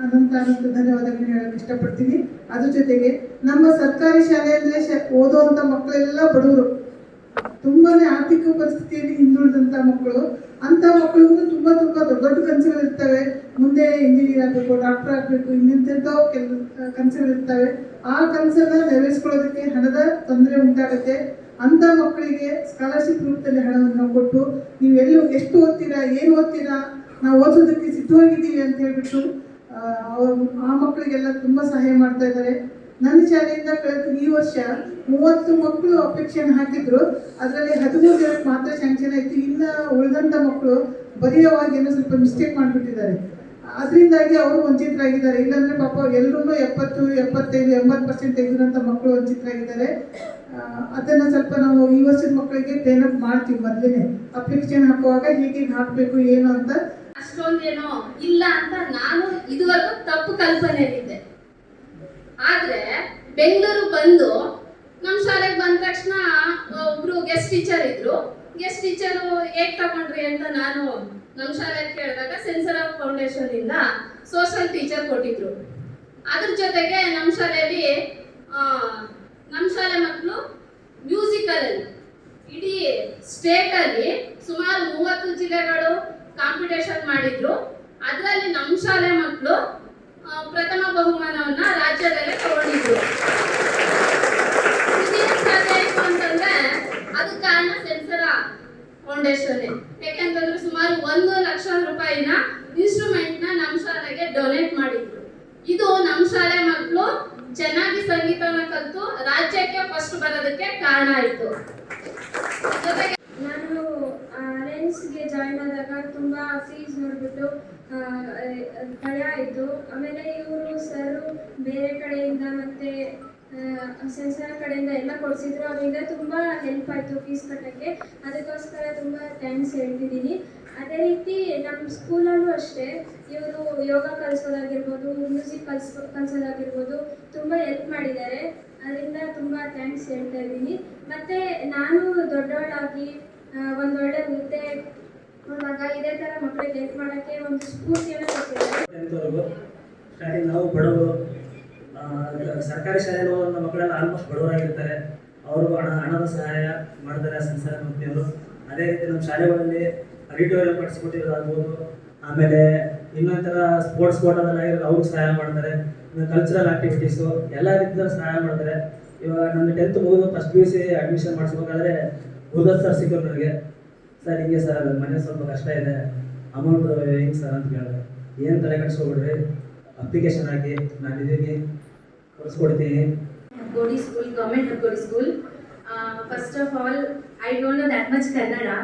S7: ಅನಂತ ಧನ್ಯವಾದಗಳನ್ನ ಹೇಳಕ್ಕೆ ಇಷ್ಟಪಡ್ತೀನಿ. ಅದ್ರ ಜೊತೆಗೆ ನಮ್ಮ ಸರ್ಕಾರಿ ಶಾಲೆಯಲ್ಲೇ ಓದುವಂಥ ಮಕ್ಕಳೆಲ್ಲ ಬಡವರು, ತುಂಬಾ ಆರ್ಥಿಕ ಪರಿಸ್ಥಿತಿಯಲ್ಲಿ ಹಿಂದುಳಿದಂಥ ಮಕ್ಕಳು. ಅಂಥ ಮಕ್ಕಳಿಗೂ ತುಂಬ ದೊಡ್ಡ ಕನಸುಗಳಿರ್ತವೆ. ಮುಂದೆ ಇಂಜಿನಿಯರ್ ಆಗಬೇಕು, ಡಾಕ್ಟರ್ ಆಗಬೇಕು, ಇನ್ನೆಂಥೆಂಥೋ ಕನಸುಗಳಿರ್ತವೆ. ಆ ಕನಸನ್ನು ನೆರವೇರಿಸ್ಕೊಳ್ಳೋದಕ್ಕೆ ಹಣದ ತೊಂದರೆ ಉಂಟಾಗುತ್ತೆ. ಅಂಥ ಮಕ್ಕಳಿಗೆ ಸ್ಕಾಲರ್ಶಿಪ್ ರೂಪದಲ್ಲಿ ಹಣವನ್ನು ಕೊಟ್ಟು, ನೀವು ಎಷ್ಟು ಓದ್ತೀರಾ, ಏನು ಓದ್ತೀರಾ, ನಾವು ಓದೋದಕ್ಕೆ ಸಿದ್ಧವಾಗಿದ್ದೀವಿ ಅಂತ ಹೇಳ್ಬಿಟ್ಟು ಆ ಮಕ್ಕಳಿಗೆಲ್ಲ ತುಂಬ ಸಹಾಯ ಮಾಡ್ತಾ ಇದ್ದಾರೆ. ನನ್ನ ಶಾಲೆಯಿಂದ ಕಳೆದ ಈ ವರ್ಷ 30 ಮಕ್ಕಳು ಅಪ್ಲಿಕೇಶನ್ ಹಾಕಿದ್ರು. ಅದರಲ್ಲಿ 13 ಜನಕ್ಕೆ ಮಾತ್ರ ಸ್ಯಾಂಕ್ಷನ್ ಆಯಿತು. ಇನ್ನು ಉಳಿದಂಥ ಮಕ್ಕಳು ಬರೆಯುವಾಗ ಏನೋ ಸ್ವಲ್ಪ ಮಿಸ್ಟೇಕ್ ಮಾಡಿಬಿಟ್ಟಿದ್ದಾರೆ. ಅದರಿಂದಾಗಿ ಅವರು ವಂಚಿತರಾಗಿದ್ದಾರೆ. ಇಲ್ಲಾಂದರೆ ಪಾಪ ಎಲ್ಲರೂ 70, 75, 80% ತೆಗೆದಿರೋಂಥ ಮಕ್ಕಳು ವಂಚಿತರಾಗಿದ್ದಾರೆ. ಅದನ್ನು ಸ್ವಲ್ಪ ನಾವು ಈ ವರ್ಷದ ಮಕ್ಕಳಿಗೆ ಟ್ರೈನ್ ಅಪ್ ಮಾಡ್ತೀವಿ. ಮೊದಲೇ ಅಪ್ಲಿಕೇಶನ್ ಹಾಕುವಾಗ ಹೇಗೆ ಹಾಕಬೇಕು ಏನು ಅಂತ
S8: ಅಷ್ಟೊಂದೇನೋ ಇಲ್ಲ ಅಂತ ನಾನು ಇದುವರೆಗೂ ತಪ್ಪು ಕಲ್ಪನೆಯಲ್ಲಿದ್ದೆ. ಆದ್ರೆ ಬೆಂಗಳೂರು ಬಂದು ನಮ್ಮ ಶಾಲೆಗೆ ಬಂದ ತಕ್ಷಣ ಒಬ್ರು ಗೆಸ್ಟ್ ಟೀಚರ್ ಇದ್ರು. ಗೆಸ್ಟ್ ಟೀಚರು ಹೇಗ್ ತಗೊಂಡ್ರಿ ಅಂತ ನಾನು ನಮ್ಮ ಶಾಲೆಗೆ ಕೇಳಿದಾಗ ಸೆನ್ಸರ್ ಆಫ್ ಫೌಂಡೇಶನ್ ಇಂದ ಸೋಷಿಯಲ್ ಟೀಚರ್ ಕೊಟ್ಟಿದ್ರು. ಅದ್ರ ಜೊತೆಗೆ ನಮ್ಮ ಶಾಲೆಯಲ್ಲಿ ನಮ್ಮ ಶಾಲೆ ಮಕ್ಕಳು ಮ್ಯೂಸಿಕಲ್ ಅಲ್ಲಿ ಇಡೀ ಸ್ಟೇಟ್ ಅಲ್ಲಿ ಸುಮಾರು 30 ಜಿಲ್ಲೆಗಳು ಕಾಂಪಿಟೇಷನ್ ಮಾಡಿದ್ರು. ಅದರಲ್ಲಿ ನಮ್ಮ ಶಾಲೆ ಮಕ್ಕಳು ಪ್ರಥಮ ಬಹುಮಾನವನ್ನ ರಾಜ್ಯದಲ್ಲೇ ತಗೊಂಡಿದ್ರು. ಸಾಧ್ಯ ಅಂತಂದ್ರೆ ಅದು ಕಾರಣ ಸೆನ್ಸರ ಫೌಂಡೇಶನ್. ಯಾಕೆಂತಂದ್ರೆ ಸುಮಾರು 1 ಲಕ್ಷ ರೂಪಾಯಿನ ಇನ್ಸ್ಟ್ರೂಮೆಂಟ್ ನ ನಮ್ಮ ಶಾಲೆಗೆ ಡೊನೇಟ್ ಮಾಡಿದ್ರು. ಇದು ನಮ್ಮ ಶಾಲೆ ಮಕ್ಕಳು ಚೆನ್ನಾಗಿ ಸಂಗೀತವನ್ನ ಕಲಿತು ರಾಜ್ಯಕ್ಕೆ ಫಸ್ಟ್ ಬರೋದಕ್ಕೆ ಕಾರಣ ಆಯಿತು. ಜೊತೆಗೆ
S9: ನಾನು ರೆನ್ಸ್ಗೆ ಜಾಯ್ನ್ ಆದಾಗ ತುಂಬ ಫೀಸ್ ನೋಡ್ಬಿಟ್ಟು ಭಯ ಆಯಿತು. ಆಮೇಲೆ ಇವರು ಸರು ಬೇರೆ ಕಡೆಯಿಂದ ಮತ್ತು ಸೆನ್ಸರ್ ಕಡೆಯಿಂದ ಎಲ್ಲ ಕೊಡಿಸಿದ್ರು. ಅವರಿಂದ ತುಂಬ ಹೆಲ್ಪ್ ಆಯಿತು ಫೀಸ್ ಕಟ್ಟೋಕ್ಕೆ. ಅದಕ್ಕೋಸ್ಕರ ತುಂಬ ಥ್ಯಾಂಕ್ಸ್ ಹೇಳ್ತಿದ್ದೀನಿ. ಅದೇ ರೀತಿ ನಮ್ಮ ಸ್ಕೂಲಲ್ಲೂ ಅಷ್ಟೇ ಇವರು ಯೋಗ ಕಲಿಸೋದಾಗಿರ್ಬೋದು, ಮ್ಯೂಸಿಕ್ ಕಲಿಸೋದಾಗಿರ್ಬೋದು ತುಂಬ ಹೆಲ್ಪ್ ಮಾಡಿದ್ದಾರೆ. ಅದರಿಂದ ತುಂಬ ಥ್ಯಾಂಕ್ಸ್ ಹೇಳ್ತಾ ಇದ್ದೀನಿ. ಮತ್ತು ನಾನು ದೊಡ್ಡವಳಾಗಿ ಒಂದೊಳ್ಳೆ ಹುದ್ದೆ ಹೋದಾಗ ಇದೇ ಥರ ಮಕ್ಕಳಿಗೆ ಹೆಲ್ಪ್ ಮಾಡೋಕ್ಕೆ ಒಂದು ಸ್ಫೂರ್ತಿಯನ್ನು ಕೊಟ್ಟಿದ್ದಾರೆ.
S10: ಸ್ಟಾರ್ಟಿಂಗ್ ನಾವು ಬಡವರು, ಸರ್ಕಾರಿ ಶಾಲೆಯಲ್ಲಿ ನಮ್ಮ ಮಕ್ಕಳೆಲ್ಲ ಆಲ್ಮೋಸ್ಟ್ ಬಡವರಾಗಿರ್ತಾರೆ. ಅವರು ಹಣದ ಸಹಾಯ ಮಾಡ್ತಾರೆ ಸಂಸ್ಥೆ ಕಂಪ್ನಿಯವರು. ಅದೇ ರೀತಿ ನಮ್ಮ ಶಾಲೆಗಳಲ್ಲಿ ಆಡಿಟೋರಿಯಂ ಪಾರ್ಟಿಸಿಪೇಟಿರೋದಾಗ್ಬೋದು, ಆಮೇಲೆ ಇನ್ನೊಂಥರ ಸ್ಪೋರ್ಟ್ಸ್ ಕೋಟಾದಲ್ಲಾಗಿರೋದು ಅವ್ರಿಗೆ ಸಹಾಯ ಮಾಡ್ತಾರೆ. ಕಲ್ಚರಲ್ ಆಕ್ಟಿವಿಟೀಸು ಎಲ್ಲ ರೀತಿಯ ಸಹಾಯ ಮಾಡ್ತಾರೆ. ಇವಾಗ ನನ್ನ 10th ಮುಗಿದು ಫಸ್ಟ್ PUC ಅಡ್ಮಿಷನ್ ಮಾಡಿಸ್ಬೇಕಾದ್ರೆ ಗುರುದತ್ ಸರ್ ಸಿಕ್ಕರು ನನಗೆ. ಸರ್ ಹಿಂಗೆ ಸರ್ ಮನೆ ಸ್ವಲ್ಪ ಕಷ್ಟ ಇದೆ, ಅಮೌಂಟ್ ಹೆಂಗೆ ಸರ್ ಅಂತ ಕೇಳಿದೆ. ಏನು ತಲೆ ಕಟ್ಸ್ಕೊಬಿಡ್ರಿ, ಅಪ್ಲಿಕೇಶನ್ ಹಾಕಿ ನಾನಿದ್ದೀನಿ ಕೊಡಿಸ್ಕೊಡ್ತೀನಿ.
S8: Godi School, Government Godi School. First of all, I don't know that much Kannada,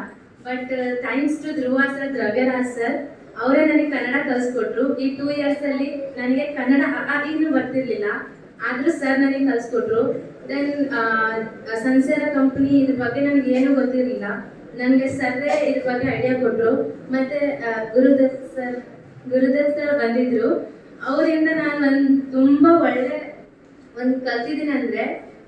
S8: but thanks to Dhruva sir, Dravyaraj sir, ಅವರೇ ನನಗೆ ಕನ್ನಡ ಕಲಿಸ್ಕೊಟ್ರು. ಈ 2 years ಅಲ್ಲಿ ನನಗೆ ಕನ್ನಡ ಇನ್ನೂ ಬರ್ತಿರ್ಲಿಲ್ಲ, ಆದರೂ ಸರ್ ನನಗೆ ಕಲಿಸ್ಕೊಟ್ರು. ದೆನ್ ಸನ್ಸೇರ ಕಂಪ್ನಿ ಇದ್ರ ಬಗ್ಗೆ ನನಗೆ ಏನೂ ಗೊತ್ತಿರಲಿಲ್ಲ. ನನಗೆ ಸರ್ರೇ ಇದ್ರ ಬಗ್ಗೆ ಐಡಿಯಾ ಕೊಟ್ಟರು. ಮತ್ತು ಗುರುದತ್ ಸರ್ ಬಂದಿದ್ರು. ಅವರಿಂದ ನಾನು ತುಂಬ ಒಳ್ಳೆ ಕಲ್ತಿದ್ದೀನಿ. ಅಂದರೆ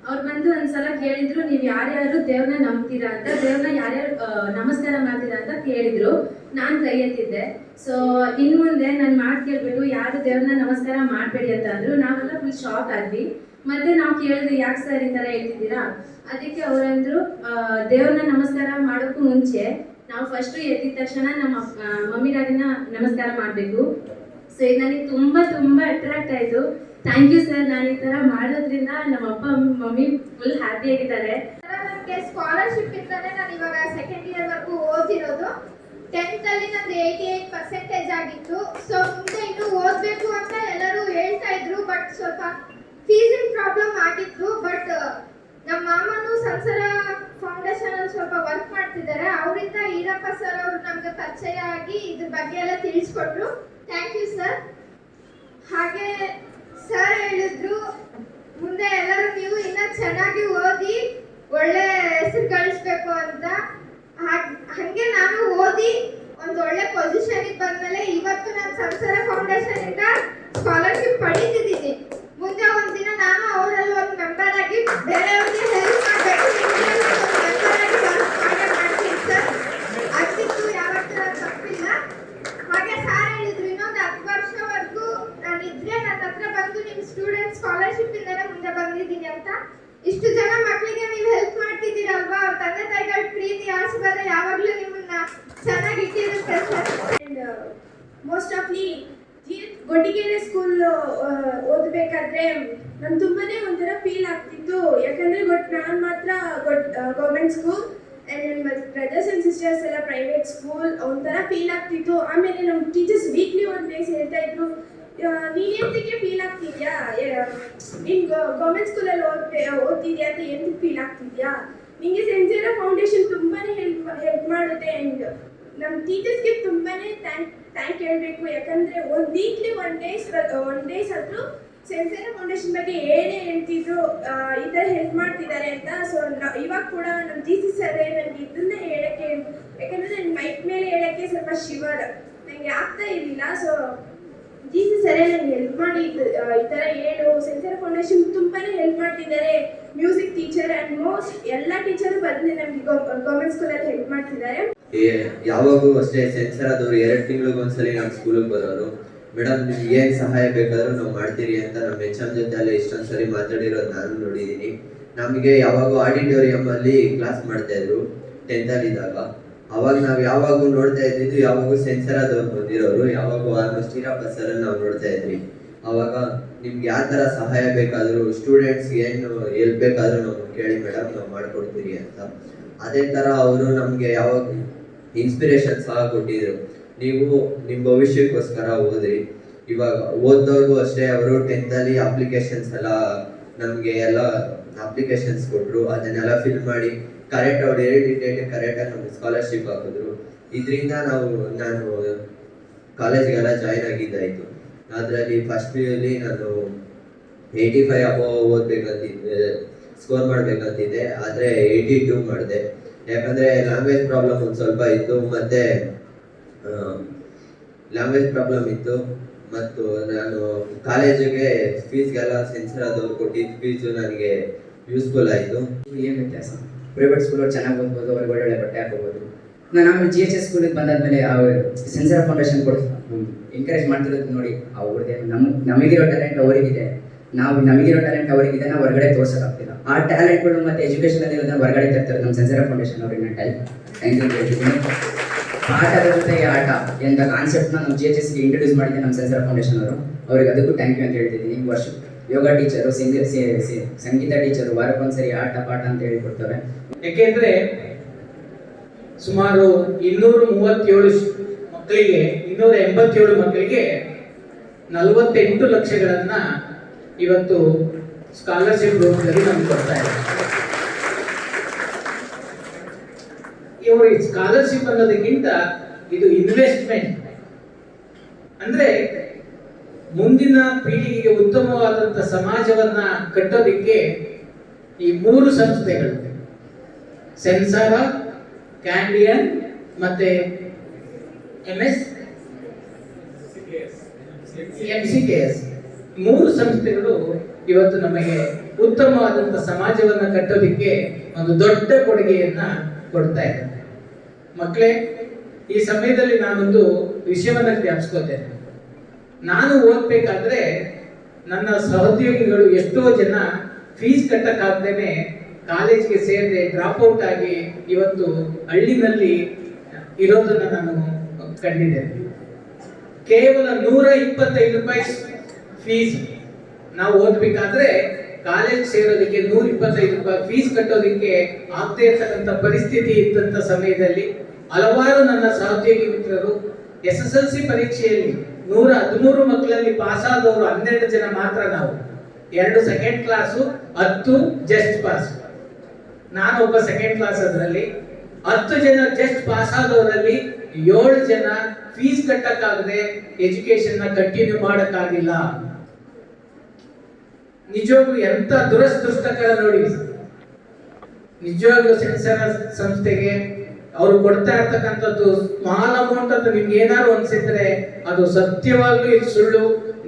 S8: ಅವ್ರು ಬಂದು ಒಂದ್ಸಲ ಕೇಳಿದ್ರು, ನೀವು ಯಾರ್ಯಾರು ದೇವ್ರನ್ನ ನಂಬ್ತೀರಾ ಅಂತ, ದೇವ್ರನ್ನ ಯಾರ್ಯಾರು ನಮಸ್ಕಾರ ಮಾಡ್ತೀರಾ ಅಂತ ಕೇಳಿದ್ರು. ನಾನು ಕೈ ಎತ್ತಿದ್ದೆ. ಸೊ ಇನ್ನು ಮುಂದೆ ನನ್ನ ಮಾತು ಕೇಳ್ಬಿಟ್ಟು ಯಾರು ದೇವ್ರನ್ನ ನಮಸ್ಕಾರ ಮಾಡಬೇಡಿ ಅಂತ ಅಂದರು. ನಾವೆಲ್ಲ ಫುಲ್ ಶಾಕ್ ಆದ್ವಿ. ಮತ್ತೆ ನಾವು ಕೇಳಿದ್ವಿ, ಯಾಕೆ ಸರ್ ಈ ಥರ ಹೇಳ್ತಿದ್ದೀರಾ? ಅದಕ್ಕೆ ಅವರಂದ್ರು, ದೇವ್ರನ್ನ ನಮಸ್ಕಾರ ಮಾಡೋಕ್ಕೂ ಮುಂಚೆ ನಾವು ಫಸ್ಟು ಎದ್ದಿದ ತಕ್ಷಣ ನಮ್ಮ ಮಮ್ಮಿ ಡ್ಯಾಡಿನ ನಮಸ್ಕಾರ ಮಾಡಬೇಕು. ಸೊ ಇದು ನನಗೆ ತುಂಬ ಅಟ್ರಾಕ್ಟ್ ಆಯಿತು. Thank you sir. ನಾನು ಈ ಥರ ಮಾಡೋದ್ರಿಂದ ನಮ್ಮ ಅಪ್ಪ ಮಮ್ಮಿ ಫುಲ್ ಹ್ಯಾಪಿ ಆಗಿದ್ದಾರೆ.
S9: ನನಗೆ ಸ್ಕಾಲರ್ಶಿಪ್ ಇಂದಾನೆ ನಾನು ಇವಾಗ 2nd year ವರೆಗೂ ಓದಿರೋದು. 10th ಅಲ್ಲಿ ನಂದು 88% ಆಗಿತ್ತು. ಸೊ ಮುಂದೆ ಇನ್ನೂ ಓದಬೇಕು ಅಂತ ಎಲ್ಲರೂ ಹೇಳ್ತಾ ಇದ್ರು. ಬಟ್ ಸ್ವಲ್ಪ ಫೀಸಿನ ಪ್ರಾಬ್ಲಮ್ ಆಗಿತ್ತು. ಬಟ್ ನಮ್ಮ ಮಾಮನು ಸಂಸರ ಫೌಂಡೇಶನ್ ಅಲ್ಲಿ ಸ್ವಲ್ಪ ವರ್ಕ್ ಮಾಡ್ತಿದ್ದಾರೆ. ಅವರಿಂದ ಈರಪ್ಪ ಸರ್ ಅವರು ನಮ್ಗೆ ಪರಿಚಯ ಆಗಿ ಇದ್ರ ಬಗ್ಗೆ ಎಲ್ಲ ತಿಳಿಸ್ಕೊಟ್ರು. Thank you sir. ಹಾಗೆ ಸರ್ ಹೇಳಿದ್ರು, ಮುಂದೆ ಎಲ್ಲರೂ ನೀವು ಇನ್ನೂ ಚೆನ್ನಾಗಿ ಓದಿ ಒಳ್ಳೆ ಹೆಸರು ಗಳಿಸ್ಬೇಕು ಅಂತ. ಹಾಗೆ ನಾನು ಓದಿ ಒಂದು ಒಳ್ಳೆ ಪೊಸಿಷನ್ಗೆ ಬಂದ್ಮೇಲೆ ಇವತ್ತು ನಾನು ಸಂಸರ ಫೌಂಡೇಶನ್ ಇಂದ ಸ್ಕಾಲರ್ಶಿಪ್ ಪಡೀತಿದ್ದೀನಿ. ಮುಂದೆ ಒಂದಿನ ನಾನು ಅವರಲ್ಲಿ ಒಂದು ಮೆಂಬರ್ ಆಗಿ ಬೇರೆಯವ್ರಿಗೆ ಹೆಲ್ಪ್ ಮಾಡಬೇಕು. ಮೆಂಬರ್ ಆಗಿ ಮಾಡ್ತೀನಿ ಸರ್. ಅದಕ್ಕೂ ಯಾವತ್ತೂ ತಪ್ಪಿಲ್ಲ. ಹಾಗೆ ಸಾರ್ ಹೇಳಿದ್ರು, ಇನ್ನೊಂದು 10 ವರ್ಷವರೆಗೂ ನಾನಿದ್ರೆ ನನ್ನ ಹತ್ರ ಬಂದು ನಿಮ್ಮ ಸ್ಟೂಡೆಂಟ್ ಸ್ಕಾಲರ್ಶಿಪ್ ಇಂದಾನೆ ಮುಂದೆ ಬಂದಿದ್ದೀನಿ ಅಂತ. ಇಷ್ಟು ಜನ ಮಕ್ಕಳಿಗೆ ನೀವು ಹೆಲ್ಪ್ ಮಾಡ್ತಿದ್ದೀರಲ್ವಾ, ಅವ್ರ ತಂದೆ ತಾಯಿಗಳ ಪ್ರೀತಿ ಆಶೀರ್ವಾದ ಯಾವಾಗಲೂ ನಿಮ್ಮನ್ನ ಚೆನ್ನಾಗಿ ಇಟ್ಟಿರುತ್ತೆ ಸರ್. ಮೋಸ್ಟ್ ಆಫ್ಲಿ ಗೊಡ್ಡಿಗೆರೆ ಸ್ಕೂಲ್ ಓದಬೇಕಾದ್ರೆ ನಂಗೆ ತುಂಬಾನೇ ಒಂಥರ ಫೀಲ್ ಆಗ್ತಿತ್ತು. ಯಾಕಂದ್ರೆ ನಾನು ಮಾತ್ರ ಗೌರ್ಮೆಂಟ್ ಸ್ಕೂಲ್ ಆ್ಯಂಡ್ ನನ್ನ ಬ್ರದರ್ಸ್ ಆ್ಯಂಡ್ ಸಿಸ್ಟರ್ಸ್ ಎಲ್ಲ ಪ್ರೈವೇಟ್ ಸ್ಕೂಲ್. ಒಂಥರ ಫೀಲ್ ಆಗ್ತಿತ್ತು. ಆಮೇಲೆ ನಮ್ಮ ಟೀಚರ್ಸ್ ವೀಕ್ಲಿ ಒಂದು ಡೇಸ್ ಹೇಳ್ತಾ ಇದ್ರು, ನೀನೆಂತಕ್ಕೆ ಫೀಲ್ ಆಗ್ತಿದ್ಯಾ? ನೀನು ಗೌರ್ಮೆಂಟ್ ಸ್ಕೂಲಲ್ಲಿ ಓದ್ತಿದ್ಯಾ ಅಂತ ಎಂತ ಫೀಲ್ ಆಗ್ತಿದ್ಯಾ? ನಿಮಗೆ ಸೆನ್ಸೇರಾ ಫೌಂಡೇಶನ್ ತುಂಬಾನೇ ಹೆಲ್ಪ್ ಮಾಡುತ್ತೆ. ಆ್ಯಂಡ್ ನಮ್ಮ ಟೀಚರ್ಸ್ಗೆ ತುಂಬಾನೇ ಥ್ಯಾಂಕ್ ಹೇಳಬೇಕು. ಯಾಕಂದರೆ ವೀಕ್ಲಿ ಒನ್ ಡೇಸ್ ಆದರೂ ಸೆನ್ಸೇರಾ ಫೌಂಡೇಶನ್ ಬಗ್ಗೆ ಏನೇ ಹೇಳ್ತಿದ್ರು ಈ ಥರ ಹೆಲ್ಪ್ ಮಾಡ್ತಿದ್ದಾರೆ ಅಂತ. ಸೊ ಇವಾಗ ಕೂಡ ನಮ್ಮ ಜಿ ಸಿ ಸರ್ ನನಗೆ ಇದನ್ನ ಹೇಳೋಕ್ಕೆ, ಯಾಕಂದರೆ ನನ್ನ ಮೈಕ್ ಮೇಲೆ ಹೇಳೋಕ್ಕೆ ಸ್ವಲ್ಪ ಶಿವರ್ ನನಗೆ ಆಗ್ತಾ ಇರಲಿಲ್ಲ. ಸೊ ಜಿ ಸಿ ಸರೇ ನನಗೆ ಹೆಲ್ಪ್ ಮಾಡಿ ಈ ಥರ ಹೇಳು. ಸೆನ್ಸೇರಾ ಫೌಂಡೇಶನ್ ತುಂಬಾನೇ ಹೆಲ್ಪ್ ಮಾಡ್ತಿದ್ದಾರೆ. ಮ್ಯೂಸಿಕ್ ಟೀಚರ್ ಆ್ಯಂಡ್ ಮೋಸ್ಟ್ ಎಲ್ಲ ಟೀಚರು ಬಂದು ನಮಗೆ ಗೌರ್ಮೆಂಟ್ ಸ್ಕೂಲಲ್ಲಿ ಹೆಲ್ಪ್ ಮಾಡ್ತಿದ್ದಾರೆ.
S11: ಯಾವಾಗೂ ಅಷ್ಟೇ ಸೆನ್ಸರಾದವ್ರು 2 ತಿಂಗಳಿಗೊಂದ್ಸಲಿ ನಮ್ಮ ಸ್ಕೂಲಿಗೆ ಬರೋರು. ಮೇಡಮ್ ನಿಮ್ಗೆ ಏನು ಸಹಾಯ ಬೇಕಾದರೂ ನಾವು ಮಾಡ್ತೀರಿ ಅಂತ ನಮ್ಮ HM ಜೊತೆ ಅಲ್ಲೇ ಇಷ್ಟೊಂದು ಸರಿ ಮಾತಾಡಿರೋದು ನಾನು ನೋಡಿದ್ದೀನಿ. ನಮಗೆ ಯಾವಾಗೂ ಆಡಿಟೋರಿಯಮಲ್ಲಿ ಕ್ಲಾಸ್ ಮಾಡ್ತಾಯಿದ್ರು 10th ಇದ್ದಾಗ. ಅವಾಗ ನಾವು ಯಾವಾಗೂ ನೋಡ್ತಾ ಇದ್ದಿದ್ದು ಯಾವಾಗೂ ಸೆನ್ಸರಾದವ್ರು ಬಂದಿರೋರು, ಯಾವಾಗೂ ಆಲ್ಮೋಸ್ಟ್ ಈರಪ್ಪ ಸರ್ ನಾವು ನೋಡ್ತಾ ಇದ್ವಿ. ಅವಾಗ ನಿಮ್ಗೆ ಯಾವ ಥರ ಸಹಾಯ ಬೇಕಾದರೂ, ಸ್ಟೂಡೆಂಟ್ಸ್ಗೆ ಏನು ಎಲ್ಲಿ ಬೇಕಾದರೂ ನಾವು ಕೇಳಿ ಮೇಡಮ್ ನಾವು ಮಾಡಿಕೊಡ್ತೀರಿ ಅಂತ. ಅದೇ ಥರ ಅವರು ನಮಗೆ ಯಾವಾಗ ಇನ್ಸ್ಪಿರೇಷನ್ ಸಹ ಕೊಟ್ಟಿದ್ರು. ನೀವು ನಿಮ್ಮ ಭವಿಷ್ಯಕ್ಕೋಸ್ಕರ ಓದ್ರಿ. ಇವಾಗ ಓದೋರ್ಗೂ ಅಷ್ಟೇ ಅವರು 10th ಅಪ್ಲಿಕೇಶನ್ಸ್ ಎಲ್ಲ ನಮಗೆ ಎಲ್ಲ ಅಪ್ಲಿಕೇಶನ್ಸ್ ಕೊಟ್ಟರು. ಅದನ್ನೆಲ್ಲ ಫಿಲ್ ಮಾಡಿ ಕರೆಕ್ಟ್ ಅವ್ರು ಡೇಟ್ ಕರೆಕ್ಟಾಗಿ ನಮಗೆ ಸ್ಕಾಲರ್ಶಿಪ್ ಹಾಕಿದ್ರು. ಇದರಿಂದ ನಾನು ಕಾಲೇಜ್ಗೆಲ್ಲ ಜಾಯ್ನ್ ಆಗಿದ್ದಾಯಿತು. ಅದರಲ್ಲಿ ಫಸ್ಟ್ PU ನಾನು 85 ಅಬವ್ ಓದಬೇಕಂತಿದ್ದೆ, ಸ್ಕೋರ್ ಮಾಡಬೇಕಂತಿದ್ದೆ. ಆದರೆ 82 ಮಾಡಿದೆ. ಯಾಕಂದರೆ ಲ್ಯಾಂಗ್ವೇಜ್ ಪ್ರಾಬ್ಲಮ್ ಒಂದು ಸ್ವಲ್ಪ ಇತ್ತು, ಮತ್ತು ಮತ್ತು ನಾನು ಕಾಲೇಜಿಗೆ ಫೀಸ್ಗೆಲ್ಲ ಸೆನ್ಸರಾದವ್ರು ಕೊಟ್ಟಿದ್ದು ಫೀಸು ನನಗೆ ಯೂಸ್ಫುಲ್ ಆಯಿತು.
S12: ಏನು ವ್ಯತ್ಯಾಸ? ಪ್ರೈವೇಟ್ ಸ್ಕೂಲಲ್ಲಿ ಚೆನ್ನಾಗಿ ಓದ್ಬೋದು, ಅವ್ರಿಗೆ ಒಳ್ಳೊಳ್ಳೆ ಬಟ್ಟೆ ಹಾಕೋಬೋದು. ನಾನು ಆಮೇಲೆ GHS ಸ್ಕೂಲಿಗೆ ಬಂದಾದ್ಮೇಲೆ ಸೆನ್ಸೇರಾ ಫೌಂಡೇಶನ್ ಎಂಕರೇಜ್ ಮಾಡ್ತಿರೋದು ನೋಡಿ, ಅವ್ರದ್ದೇ ನಮಗಿರೋ ಟ್ಯಾಲೆಂಟ್ ಅವರಿಗಿದೆ, ನಮಗಿರೋ ಟ್ಯಾಲೆಂಟ್ ಅವರಿಗಿದೆ, ನಾವು ಹೊರಗಡೆ ತೋರ್ಸೋಕ್ಕಾಗ್ತಿಲ್ಲ. ಆ ಟ್ಯಾಲೆಂಟ್ಗಳು ಮತ್ತು ಎಜುಕೇಷನಲ್ಲಿ ಇರೋದನ್ನ ಹೊರಗಡೆ ತರ್ತಾರೆ ನಮ್ಮ ಸೆನ್ಸೇರಾ ಫೌಂಡೇಶನ್ ಅವ್ರಿಗೆ. ನಾನು ಥ್ಯಾಂಕ್ ಯು ಹೇಳ್ತಿದ್ದೀನಿ. ಆಟದ ಜೊತೆಗೆ ಆಟ ಎಂಥ ಕಾನ್ಸೆಪ್ಟ್ನ ನಮ್ಮ GHSಗೆ ಇಂಟ್ರೊಡ್ಯೂಸ್ ಮಾಡಿದ್ದೆ ನಮ್ಮ ಸೆನ್ಸೇರಾ ಫೌಂಡೇಶನ್ ಅವರು. ಅವ್ರಿಗೆ ಅದಕ್ಕೂ ಥ್ಯಾಂಕ್ ಯು ಅಂತ ಹೇಳ್ತಿದ್ದೀನಿ. ಯೋಗ ಟೀಚರು, ಸಂಗೀತ ಟೀಚರು ವಾರಕ್ಕೊಂದ್ಸರಿ ಆಟ ಪಾಠ ಅಂತ ಹೇಳಿಕೊಡ್ತಾರೆ.
S6: ಯಾಕೆಂದ್ರೆ ಸುಮಾರು 237 ಮಕ್ಕಳಿಗೆ 287 ಮಕ್ಕಳಿಗೆ 48 ಲಕ್ಷಗಳನ್ನ ಇವತ್ತು ಸ್ಕಾಲರ್ಶಿಪ್ ರೂಪದಲ್ಲಿ ನಮ್ಗೆ ಕೊಡ್ತಾ ಇದ್ದಾರೆ. ಇವರು ಸ್ಕಾಲರ್ಶಿಪ್ ಅನ್ನೋದಕ್ಕಿಂತ ಇದು ಇನ್ವೆಸ್ಟ್ಮೆಂಟ್. ಅಂದ್ರೆ ಮುಂದಿನ ಪೀಳಿಗೆಗೆ ಉತ್ತಮವಾದಂಥ ಸಮಾಜವನ್ನ ಕಟ್ಟೋದಿಕ್ಕೆ ಈ 3 ಸಂಸ್ಥೆಗಳು ಸೆನ್ಸಾರಾ, ಕ್ಯಾಂಡಿಯನ್ ಮತ್ತೆ MCKS 3 ಸಂಸ್ಥೆಗಳು ಇವತ್ತು ನಮಗೆ ಉತ್ತಮವಾದಂಥ ಸಮಾಜವನ್ನ ಕಟ್ಟೋದಿಕ್ಕೆ ಒಂದು ದೊಡ್ಡ ಕೊಡುಗೆಯನ್ನ ಕೊಡ್ತಾ ಇದ್ದಾರೆ. ಮಕ್ಕಳೇ, ಈ ಸಮಯದಲ್ಲಿ ನಾನೊಂದು ವಿಷಯವನ್ನ ಜ್ಞಾಪಿಸ್ಕೋತೇನೆ. ನಾನು ಓದ್ಬೇಕಾದ್ರೆ ನನ್ನ ಸಹೋದ್ಯೋಗಿಗಳು ಎಷ್ಟೋ ಜನ ಫೀಸ್ ಕಟ್ಟಕ್ಕಾಗ್ದೇನೆ ಕಾಲೇಜ್ಗೆ ಸೇರದೆ ಡ್ರಾಪ್ ಔಟ್ ಆಗಿ ಇವತ್ತು ಹಳ್ಳಿನಲ್ಲಿ ಇರೋದನ್ನ ನಾನು ಕಂಡಿದ್ದೇನೆ. ಕೇವಲ 125 ರೂಪಾಯಿ ಫೀಸ್ ನಾವು ಓದ್ಬೇಕಾದ್ರೆ ಕಾಲೇಜ್ ಸೇರೋದಕ್ಕೆ 125 ರೂಪಾಯಿ ಫೀಸ್ ಕಟ್ಟೋದಕ್ಕೆ ಆಗದೆ ಇರ್ತಕ್ಕಂಥ ಪರಿಸ್ಥಿತಿ ಇದ್ದಂಥ ಸಮಯದಲ್ಲಿ ಹಲವಾರು ನನ್ನ ಸಹೋದ್ಯೋಗಿ ಮಿತ್ರರು SSLC ಪರೀಕ್ಷೆಯಲ್ಲಿ 113 ಮಕ್ಕಳಲ್ಲಿ ಪಾಸ್ ಆದವರು 12 ಜನ ಮಾತ್ರ. ನಾವು 2 ಸೆಕೆಂಡ್ ಕ್ಲಾಸು, 10 ಜಸ್ಟ್ ಪಾಸ್. ನಾನೊಬ್ಬ ಸೆಕೆಂಡ್ ಕ್ಲಾಸ್. ಅದರಲ್ಲಿ 10 ಜನ ಜಸ್ಟ್ ಪಾಸ್ ಆದವರಲ್ಲಿ 7 ಜನ ಫೀಸ್ ಕಟ್ಟಕ್ಕಾಗದೆ ಎಜುಕೇಶನ್ ನ ಕಂಟಿನ್ಯೂ ಮಾಡಕ್ಕಾಗಿಲ್ಲ. ನಿಜವಾಗ್ಲೂ ಎಂತ ದುರದೃಷ್ಟಕರ ನೋಡಿ. ನಿಜವಾಗ್ಲೂ ಸೆನ್ಸೇರಾ ಸಂಸ್ಥೆಗೆ ಅವರು ಕೊಡ್ತಾ ಇರ್ತಕ್ಕಂಥದ್ದು ಸ್ಮಾಲ್ ಅಮೌಂಟ್ ಅಂತ ನಿಮ್ಗೆ ಏನಾದ್ರು ಅನ್ಸಿದ್ರೆ ಅದು ಸತ್ಯವಾಗ್ಲೂ ಇದು ಸುಳ್ಳು.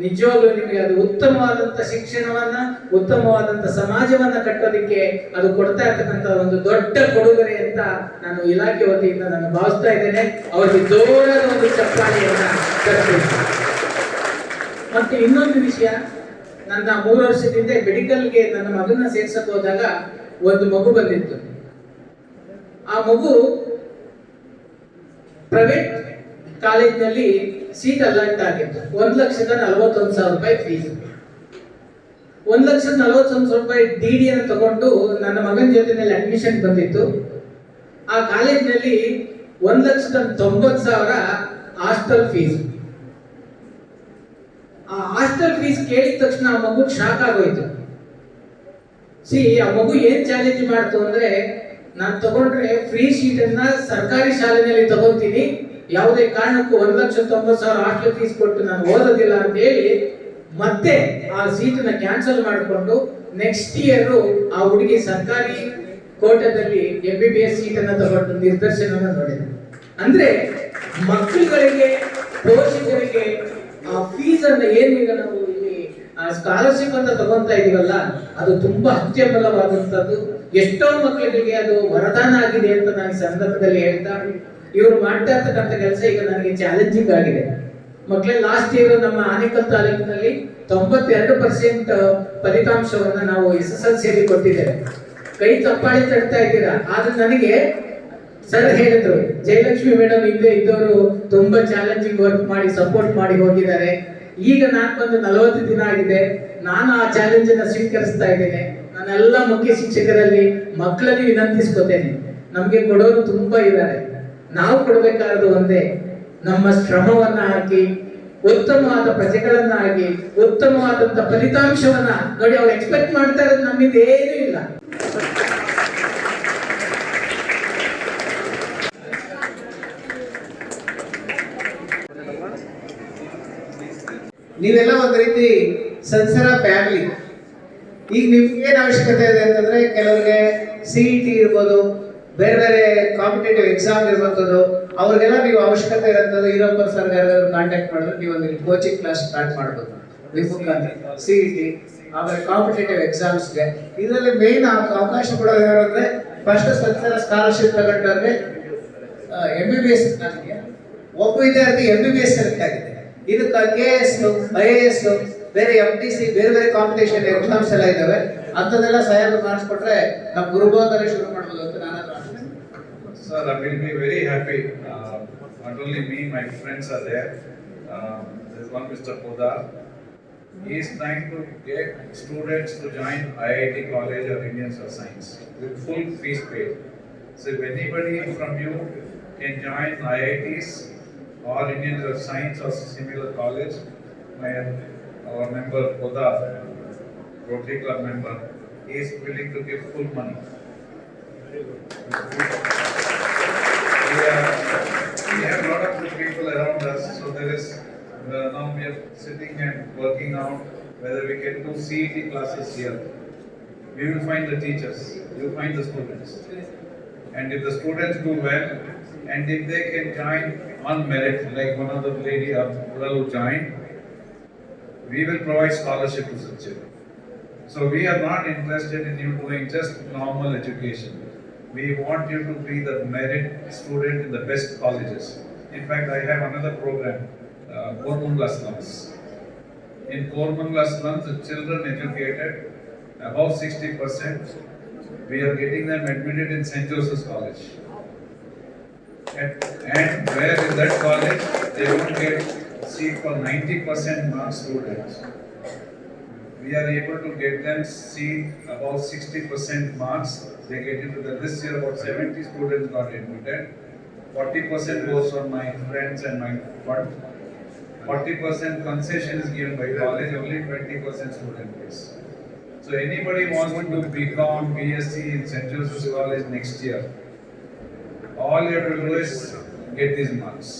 S6: ನಿಜವಾಗ್ಲೂ ನಿಮಗೆ ಅದು ಉತ್ತಮವಾದಂತ ಶಿಕ್ಷಣವನ್ನ, ಉತ್ತಮವಾದಂತ ಸಮಾಜವನ್ನ ಕಟ್ಟೋದಿಕ್ಕೆ ಅದು ಕೊಡ್ತಾ ಇರ್ತಕ್ಕಂಥ ಒಂದು ದೊಡ್ಡ ಕೊಡುಗೆ ಅಂತ ನಾನು ಇಲಾಖೆ ವತಿಯಿಂದ ನಾನು ಭಾವಿಸ್ತಾ ಇದ್ದೇನೆ. ಅವರಿಗೆ ಜೋರಾದ ಒಂದು ಚಪ್ಪಾಳೆಯನ್ನ ತರಬೇಕು. ಮತ್ತೆ ಇನ್ನೊಂದು ವಿಷಯ, ನನ್ನ 3 ವರ್ಷದಿಂದ ಮೆಡಿಕಲ್ಗೆ ನನ್ನ ಮಗನ ಸೇರ್ಸಕ್ ಹೋದಾಗ ಒಂದು ಮಗು ಬಂದಿತ್ತು. ಆ ಮಗು ಪ್ರೈವೇಟ್ ಕಾಲೇಜ್ನಲ್ಲಿ ಸೀಟ್ ಅಲಾಟ್ ಆಗಿತ್ತು. 1,41,000 ರೂಪಾಯಿ ಫೀಸ್. 1,41,000 ರೂಪಾಯಿ DD ಅನ್ನು ತಗೊಂಡು ನನ್ನ ಮಗನ ಜೊತೆನಲ್ಲಿ ಅಡ್ಮಿಷನ್ ಬಂದಿತ್ತು. ಆ ಕಾಲೇಜ್ನಲ್ಲಿ 1,90,000 ಹಾಸ್ಟೆಲ್ ಫೀಸ್.
S2: ಆ ಹಾಸ್ಟೆಲ್ ಫೀಸ್ ಕೇಳಿದ ತಕ್ಷಣ ಆ ಮಗು ಶಾಕ್ ಆಗೋಯ್ತು. ಆ ಮಗು ಏನ್ ಚಾಲೆಂಜ್ ಮಾಡ್ತು ಅಂದ್ರೆ, ನಾನು ತಗೊಂಡ್ರೆ ಫ್ರೀ ಶೀಟ್ ಅನ್ನ ಸರ್ಕಾರಿ ಶಾಲೆಯಲ್ಲಿ ತಗೊಂತೀನಿ, ಯಾವುದೇ ಕಾರಣಕ್ಕೂ 1,90,000 ಹಾಸ್ಟೆಲ್ ಫೀಸ್ ಕೊಟ್ಟು ನಾನು ಓದೋದಿಲ್ಲ ಅಂತ ಹೇಳಿ ಮತ್ತೆ ಆ ಸೀಟನ್ನ ಕ್ಯಾನ್ಸಲ್ ಮಾಡಿಕೊಂಡು ನೆಕ್ಸ್ಟ್ ಇಯರ್ ಆ ಹುಡುಗಿ ಸರ್ಕಾರಿ ಕೋಟದಲ್ಲಿ MBBS ಸೀಟನ್ನ ತಗೊಂಡು ನಿರ್ದರ್ಶನವನ್ನ ನೋಡಿದೆ. ಅಂದ್ರೆ ಮಕ್ಕಳುಗಳಿಗೆ, ಪೋಷಕರಿಗೆ ಆ ಫೀಸ್ ಅನ್ನ ಏನೀಗ ನಾವು ಇಲ್ಲಿ ಸ್ಕಾಲರ್ಶಿಪ್ ಅಂತ ತಗೊಂತಾ ಇದೀವಲ್ಲ, ಅದು ತುಂಬಾ ಅತ್ಯಮೂಲ್ಯವಾದಂತದ್ದು. ಎಷ್ಟೋ ಮಕ್ಕಳಿಗೆ ಅದು ವರದಾನ ಆಗಿದೆ ಅಂತ ನಾನು ಈ ಸಂದರ್ಭದಲ್ಲಿ ಹೇಳ್ತಾ, ಇವರು ಮಾಡ್ತಾ ಇರ್ತಕ್ಕಂಥ ಕೆಲಸ ಈಗ ನನಗೆ ಚಾಲೆಂಜಿಂಗ್ ಆಗಿದೆ. ಮಕ್ಕಳೇ, ಲಾಸ್ಟ್ ಇಯರ್ ನಮ್ಮ ಆನೇಕಲ್ ತಾಲೂಕಿನಲ್ಲಿ 92% ಫಲಿತಾಂಶವನ್ನ ನಾವು SSLC ಕೊಟ್ಟಿದ್ದೇವೆ. ಕೈ ಚಪ್ಪಾಳಿ ತಟ್ತಾ ಇದ್ದೀರಾ. ಆದ್ರೆ ನನಗೆ ಸರ್ ಹೇಳಿದ್ರು, ಜಯಲಕ್ಷ್ಮಿ ಮೇಡಮ್ ಹಿಂದೆ ಇದ್ದವರು ತುಂಬಾ ಚಾಲೆಂಜಿಂಗ್ ವರ್ಕ್ ಮಾಡಿ ಸಪೋರ್ಟ್ ಮಾಡಿ ಹೋಗಿದ್ದಾರೆ. ಈಗ ನಾನು ಬಂದು 40 ದಿನ ಆಗಿದೆ, ನಾನು ಆ ಚಾಲೆಂಜ್ ಅನ್ನ ಸ್ವೀಕರಿಸ್ತಾ ಇದ್ದೇನೆ. ನಾನೆಲ್ಲ ಮುಖ್ಯ ಶಿಕ್ಷಕರಲ್ಲಿ ಮಕ್ಕಳಲ್ಲಿ ವಿನಂತಿಸ್ಕೊತೇನೆ, ನಮ್ಗೆ ಕೊಡೋರು ತುಂಬಾ ಇದ್ದಾರೆ, ನಾವು ಕೊಡಬೇಕಾದ್ದು ಒಂದೇ, ನಮ್ಮ ಶ್ರಮವನ್ನ ಹಾಕಿ ಉತ್ತಮವಾದ ಪ್ರಜೆಗಳನ್ನಾಗಿ ಉತ್ತಮವಾದಂತ ಫಲಿತಾಂಶವನ್ನ ನೋಡಿ. ಅವ್ರು ಎಕ್ಸ್ಪೆಕ್ಟ್ ಮಾಡ್ತಾ ಇರೋದು ನಮ್ಮಿಂದ ಏನೂ ಇಲ್ಲ. ನೀವೆಲ್ಲ ಒಂದು ರೀತಿ ಸಂಸಾರ ಫ್ಯಾಮಿಲಿ. ಈಗ ನಿಮ್ಗೆ ಏನ್ ಅವಶ್ಯಕತೆ ಇದೆ ಅಂತಂದ್ರೆ, ಕೆಲವರಿಗೆ CET ಇರ್ಬೋದು, ಬೇರೆ ಬೇರೆ ಕಾಂಪಿಟೇಟಿವ್ ಎಕ್ಸಾಮ್ ಇರುವಂತದ್ದು, ಅವ್ರಿಗೆಲ್ಲ ನೀವು ಅವಶ್ಯಕತೆ ಇರೋಂಥದ್ದು ಈರಪ್ಪ ಸರ್ ಕಾಂಟ್ಯಾಕ್ಟ್ ಮಾಡಿದ್ರೆ ನೀವು ಒಂದು ಕೋಚಿಂಗ್ ಕ್ಲಾಸ್ ಸ್ಟಾರ್ಟ್ ಮಾಡ್ಬೋದು ನಿಮ್ಮ ಮುಖಾಂತರ. CET ಆಮೇಲೆ ಕಾಂಪಿಟೇಟಿವ್ ಎಕ್ಸಾಮ್ಸ್ಗೆ ಇದರಲ್ಲಿ ಮೇನ್ ಅವಕಾಶ ಕೊಡೋದು ಯಾರು ಅಂದ್ರೆ, ಫಸ್ಟ್ ಸಂಸಾರ ಸ್ಕಾಲರ್ಶಿಪ್ ತಗೊಂಡವ್ರಿಗೆ MBBS, ನನಗೆ ಒಬ್ಬ ವಿದ್ಯಾರ್ಥಿ MBBS ಸೆಲೆಕ್ಟ್ ಆಗಿದೆ. ಇದಕ್ಕೆ KS, IAS, ಬೇರೆ MTC, ಬೇರೆ ಬೇರೆ ಕಾಂಪಿಟೇಷನ್ ಎಕ್ಸಾಮ್ಸ್ ಎಲ್ಲ ಇದಾವೆ. ಅಂಥದ್ದೆಲ್ಲ ಸಹಾಯ ಮಾಡಿಸ್ಕೊಟ್ರೆ ನಮ್ಮ ಗುರುಬೋಧನೆ ಶುರು ಮಾಡ್ಬೋದು ಅಂತ ನಾನು.
S5: Sir, I will be very happy. Not only me, my friends are there. There's one Mr. Poda. He is trying to get students to join IIT College or Indian Science with full fees paid. So if anybody from you can join IITs or Indian Science or similar college, our member Poda, Rotary Club member, he is willing to give full money. We have a lot of good people around us, so there is now we are sitting and working out whether we can do CET classes here. We will find the teachers, we will find the students, and if the students do well, and if they can join on merit, like one of the lady who joined, we will provide scholarship to such children. So we are not interested in you doing just normal education. We want you to be the merit student in the best colleges. In fact, I have another program, Kormungla slums. In Kormungla slums, the children educated above 60%, we are getting them admitted in St. Joseph's College. And where in that college, they won't get seat for 90% mark students. We are able to get them seat above 60% marks. They get into this year about 70 students got admitted. 40% goes from my friends and my fund. 40% concession is given by college, only 20% student pays. So anybody wants to do BCom, BSc in St. Joseph's College next year, all you have to do is get these marks.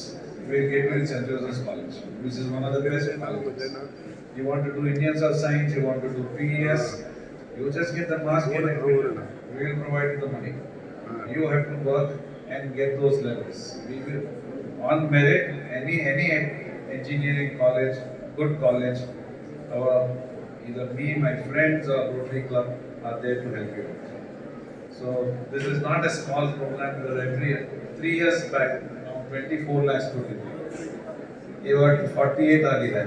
S5: We will get you in St. Joseph's College, which is one of the best colleges. You want to do Indian Science, you want to do PES, you just get the marks, get admitted. We will provide you the money. You have to work and get those levels. We will, on merit, any engineering college, good college, either me, my friends or Rotary Club are there to help you. So this is not a small program, because every 3 years back, 24 lakhs students. ಇವಾಗ 48 ಆಗಿದೆ.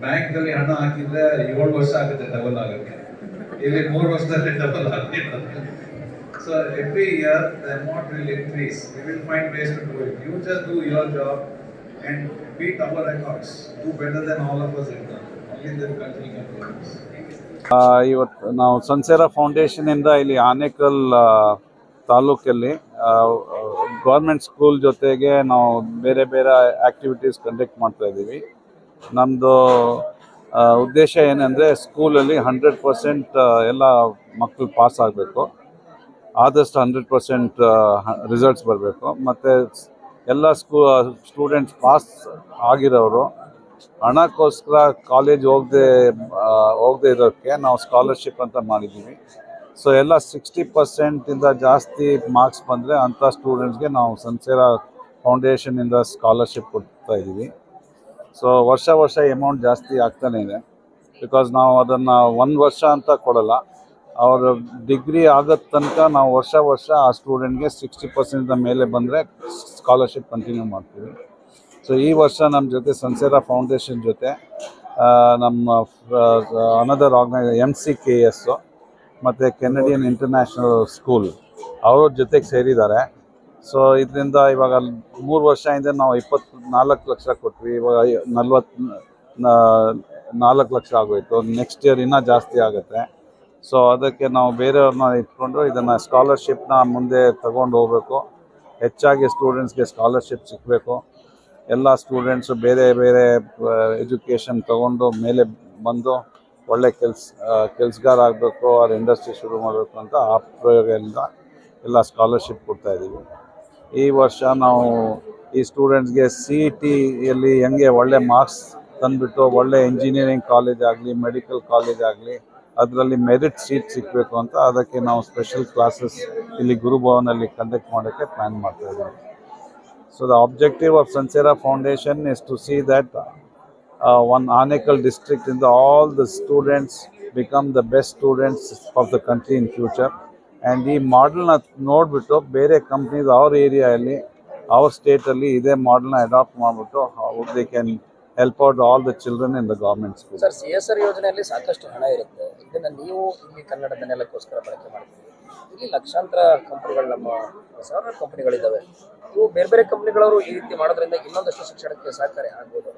S5: Bank ಅಲ್ಲಿ ಹಣ ಹಾಕಿದ್ರೆ 7 ವರ್ಷ ಆಗುತ್ತೆ double ಆಗುತ್ತೆ, ಇಲ್ಲಿ 3 ವರ್ಷದಲ್ಲಿ ಡಬಲ್ ಆಗುತ್ತೆ. So every year the amount will increase. We will find ways to do it. You just do your job and beat our records, do better than all of us in that. Only then country can progress.
S13: ಇವತ್ತು ನಾವು ಸನ್ಸೇರಾ ಫೌಂಡೇಶನಿಂದ ಇಲ್ಲಿ ಆನೇಕಲ್ ತಾಲೂಕಲ್ಲಿ government school ಜೊತೆಗೆ ನಾವು ಬೇರೆ ಬೇರೆ activities conduct ಮಾಡ್ತಾ ಇದ್ದೀವಿ. ನಮ್ಮದು ಉದ್ದೇಶ ಏನಂದರೆ ಸ್ಕೂಲಲ್ಲಿ 100% ಎಲ್ಲ ಮಕ್ಕಳು ಪಾಸ್ ಆಗಬೇಕು, ಆದಷ್ಟು 100% ರಿಸಲ್ಟ್ಸ್ ಬರಬೇಕು. ಮತ್ತು ಎಲ್ಲ ಸ್ಟೂಡೆಂಟ್ಸ್ ಪಾಸ್ ಆಗಿರೋರು ಹಣಕ್ಕೋಸ್ಕರ ಕಾಲೇಜ್ ಹೋಗದೆ ಇರೋಕ್ಕೆ ನಾವು ಸ್ಕಾಲರ್ಶಿಪ್ ಅಂತ ಮಾಡಿದ್ದೀವಿ. ಸೊ ಎಲ್ಲ 60%ಇಂದ ಜಾಸ್ತಿ ಮಾರ್ಕ್ಸ್ ಬಂದರೆ ಅಂಥ ಸ್ಟೂಡೆಂಟ್ಸ್ಗೆ ನಾವು ಸನ್ಸೇರಾ ಫೌಂಡೇಶನಿಂದ ಸ್ಕಾಲರ್ಶಿಪ್ ಕೊಡ್ತಾ ಇದ್ದೀವಿ. ಸೊ ವರ್ಷ ಅಮೌಂಟ್ ಜಾಸ್ತಿ ಆಗ್ತಾನೇ ಇದೆ. ಬಿಕಾಸ್ ನಾವು ಅದನ್ನು 1 ವರ್ಷ ಅಂತ ಕೊಡಲ್ಲ, ಅವರ ಡಿಗ್ರಿ ಆಗೋ ತನಕ ನಾವು ವರ್ಷ ಆ ಸ್ಟೂಡೆಂಟ್ಗೆ 60% ಮೇಲೆ ಬಂದರೆ ಸ್ಕಾಲರ್ಶಿಪ್ ಕಂಟಿನ್ಯೂ ಮಾಡ್ತೀವಿ. ಸೊ ಈ ವರ್ಷ ನಮ್ಮ ಜೊತೆ ಸನ್ಸೇರಾ ಫೌಂಡೇಶನ್ ಜೊತೆ ನಮ್ಮ ಅನದರ್ MCKS ಮತ್ತು ಕೆನಡಿಯನ್ ಇಂಟರ್ನ್ಯಾಷನಲ್ ಸ್ಕೂಲ್ ಅವ್ರ ಜೊತೆಗೆ ಸೇರಿದ್ದಾರೆ. ಸೊ ಇದರಿಂದ ಇವಾಗ 3 ವರ್ಷದಿಂದ ನಾವು 24 ಲಕ್ಷ ಕೊಟ್ವಿ, ಇವಾಗ 44 ಲಕ್ಷ ಆಗೋಯಿತು. ನೆಕ್ಸ್ಟ್ ಇಯರ್ ಇನ್ನೂ ಜಾಸ್ತಿ ಆಗುತ್ತೆ. ಸೊ ಅದಕ್ಕೆ ನಾವು ಬೇರೆಯವ್ರನ್ನ ಇಟ್ಕೊಂಡು ಇದನ್ನು ಸ್ಕಾಲರ್ಶಿಪ್ನ ಮುಂದೆ ತಗೊಂಡು ಹೋಗಬೇಕು. ಹೆಚ್ಚಾಗಿ ಸ್ಟೂಡೆಂಟ್ಸ್ಗೆ ಸ್ಕಾಲರ್ಶಿಪ್ ಸಿಗಬೇಕು. ಎಲ್ಲ ಸ್ಟೂಡೆಂಟ್ಸು ಬೇರೆ ಎಜುಕೇಷನ್ ತೊಗೊಂಡು ಮೇಲೆ ಬಂದು ಒಳ್ಳೆ ಕೆಲಸಗಾರ ಆಗಬೇಕು, ಅವ್ರ ಇಂಡಸ್ಟ್ರಿ ಶುರು ಮಾಡಬೇಕು ಅಂತ ಆ ಪ್ರಯೋಗದಿಂದ ಎಲ್ಲ ಸ್ಕಾಲರ್ಶಿಪ್ ಕೊಡ್ತಾಯಿದ್ದೀವಿ. ಈ ವರ್ಷ ನಾವು ಈ ಸ್ಟೂಡೆಂಟ್ಸ್ಗೆ CETಯಲ್ಲಿ ಹೆಂಗೆ ಒಳ್ಳೆ ಮಾರ್ಕ್ಸ್ ತಂದುಬಿಟ್ಟು ಒಳ್ಳೆ ಇಂಜಿನಿಯರಿಂಗ್ ಕಾಲೇಜ್ ಆಗಲಿ, ಮೆಡಿಕಲ್ ಕಾಲೇಜ್ ಆಗಲಿ, ಅದರಲ್ಲಿ ಮೆರಿಟ್ ಸೀಟ್ ಸಿಗಬೇಕು ಅಂತ ಅದಕ್ಕೆ ನಾವು ಸ್ಪೆಷಲ್ ಕ್ಲಾಸಸ್ ಇಲ್ಲಿ ಗುರುಭವನಲ್ಲಿ ಕಂಡಕ್ಟ್ ಮಾಡೋಕ್ಕೆ ಪ್ಲ್ಯಾನ್ ಮಾಡ್ತಾಯಿದ್ದೀವಿ. So the objective of Sansera foundation is to see that one Aanekal district in all the students become the best students of the country in future. And ಈ ಮಾಡೆಲ್ನ ನೋಡಿಬಿಟ್ಟು ಬೇರೆ ಕಂಪ್ನೀಸ್ ಅವ್ರ ಏರಿಯಾಯಲ್ಲಿ ಅವ್ರ ಸ್ಟೇಟಲ್ಲಿ ಇದೇ ಮಾಡೆಲ್ನ ಅಡಾಪ್ಟ್ ಮಾಡಿಬಿಟ್ಟು they can help out all the children in the government school.
S14: Sir, CSR ಯೋಜನೆಯಲ್ಲಿ ಸಾಕಷ್ಟು ಹಣ ಇರುತ್ತೆ. ಇದನ್ನು ನೀವು ಇಲ್ಲಿ ಕನ್ನಡದ ನೆಲಕ್ಕೋಸ್ಕರ ಬಳಕೆ ಮಾಡ್ತೀವಿ. ಇಲ್ಲಿ ಲಕ್ಷಾಂತರ ಕಂಪನಿಗಳು, ನಮ್ಮ ಸಾವಿರಾರು ಕಂಪನಿಗಳಿದ್ದಾವೆ. ಇವು ಬೇರೆ ಕಂಪನಿಗಳವರು ಈ ರೀತಿ ಮಾಡೋದ್ರಿಂದ ಇನ್ನೊಂದಷ್ಟು ಶಿಕ್ಷಣಕ್ಕೆ ಸಹಕಾರಿ ಆಗ್ಬೋದು.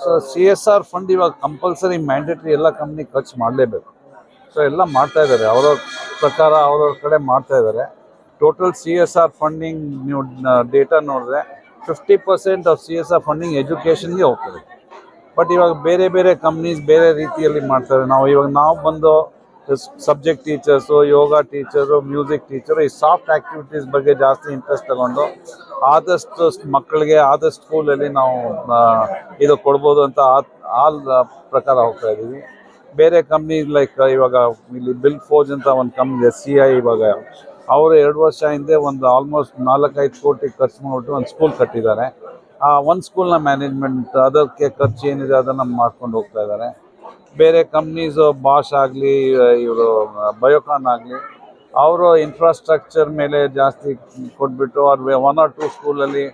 S13: ಸೊ CSR ಫಂಡ್ ಇವಾಗ ಕಂಪಲ್ಸರಿ ಮ್ಯಾಂಡೇಟ್ರಿ ಎಲ್ಲ ಕಂಪ್ನಿ ಖರ್ಚು ಮಾಡಲೇಬೇಕು. ಸೊ ಎಲ್ಲ ಮಾಡ್ತಾ ಇದ್ದಾರೆ, ಅವ್ರವ್ರ ಪ್ರಕಾರ ಅವ್ರವ್ರ ಕಡೆ ಮಾಡ್ತಾ ಇದ್ದಾರೆ. ಟೋಟಲ್ CSR ಫಂಡಿಂಗ್ ನೀವು ಡೇಟಾ ನೋಡಿದ್ರೆ 50% ಆಫ್ CSR ಫಂಡಿಂಗ್ ಎಜುಕೇಷನ್ಗೆ ಹೋಗ್ತದೆ. ಬಟ್ ಇವಾಗ ಬೇರೆ ಕಂಪ್ನೀಸ್ ಬೇರೆ ರೀತಿಯಲ್ಲಿ ಮಾಡ್ತಾರೆ. ನಾವು ಬಂದು ಸಬ್ಜೆಕ್ಟ್ ಟೀಚರ್ಸು, ಯೋಗ ಟೀಚರು, ಮ್ಯೂಸಿಕ್ ಟೀಚರು, ಈ ಸಾಫ್ಟ್ ಆ್ಯಕ್ಟಿವಿಟೀಸ್ ಬಗ್ಗೆ ಜಾಸ್ತಿ ಇಂಟ್ರೆಸ್ಟ್ ತಗೊಂಡು ಆದಷ್ಟು ಮಕ್ಕಳಿಗೆ ಆದಷ್ಟು ಸ್ಕೂಲಲ್ಲಿ ನಾವು ಇದು ಕೊಡ್ಬೋದು ಅಂತ ಆ ಪ್ರಕಾರ ಹೋಗ್ತಾ ಇದ್ದೀವಿ. ಬೇರೆ ಕಂಪ್ನೀಸ್ ಲೈಕ್ ಇವಾಗ ಇಲ್ಲಿ ಬಿಲ್ ಫೋರ್ಜ್ ಅಂತ ಒಂದು ಕಂಪ್ನಿ SCI, ಇವಾಗ ಅವರು 2 ವರ್ಷ ಹಿಂದೆ ಒಂದು ಆಲ್ಮೋಸ್ಟ್ 4-5 ಕೋಟಿ ಖರ್ಚು ಮಾಡಿಬಿಟ್ಟು ಒಂದು ಸ್ಕೂಲ್ ಕಟ್ಟಿದ್ದಾರೆ. ಆ ಒಂದು ಸ್ಕೂಲ್ನ ಮ್ಯಾನೇಜ್ಮೆಂಟ್ ಅದಕ್ಕೆ ಖರ್ಚು ಏನಿದೆ ಅದನ್ನು ಮಾಡ್ಕೊಂಡು ಹೋಗ್ತಾ ಇದ್ದಾರೆ. ಬೇರೆ ಕಂಪ್ನೀಸು ಬಾಷ್ ಆಗಲಿ, ಇವರು ಬಯೋಕಾನ್ ಆಗಲಿ, ಅವರು ಇನ್ಫ್ರಾಸ್ಟ್ರಕ್ಚರ್ ಮೇಲೆ ಜಾಸ್ತಿ ಕೊಟ್ಬಿಟ್ಟು ಅವ್ರು 1 or 2 ಸ್ಕೂಲಲ್ಲಿ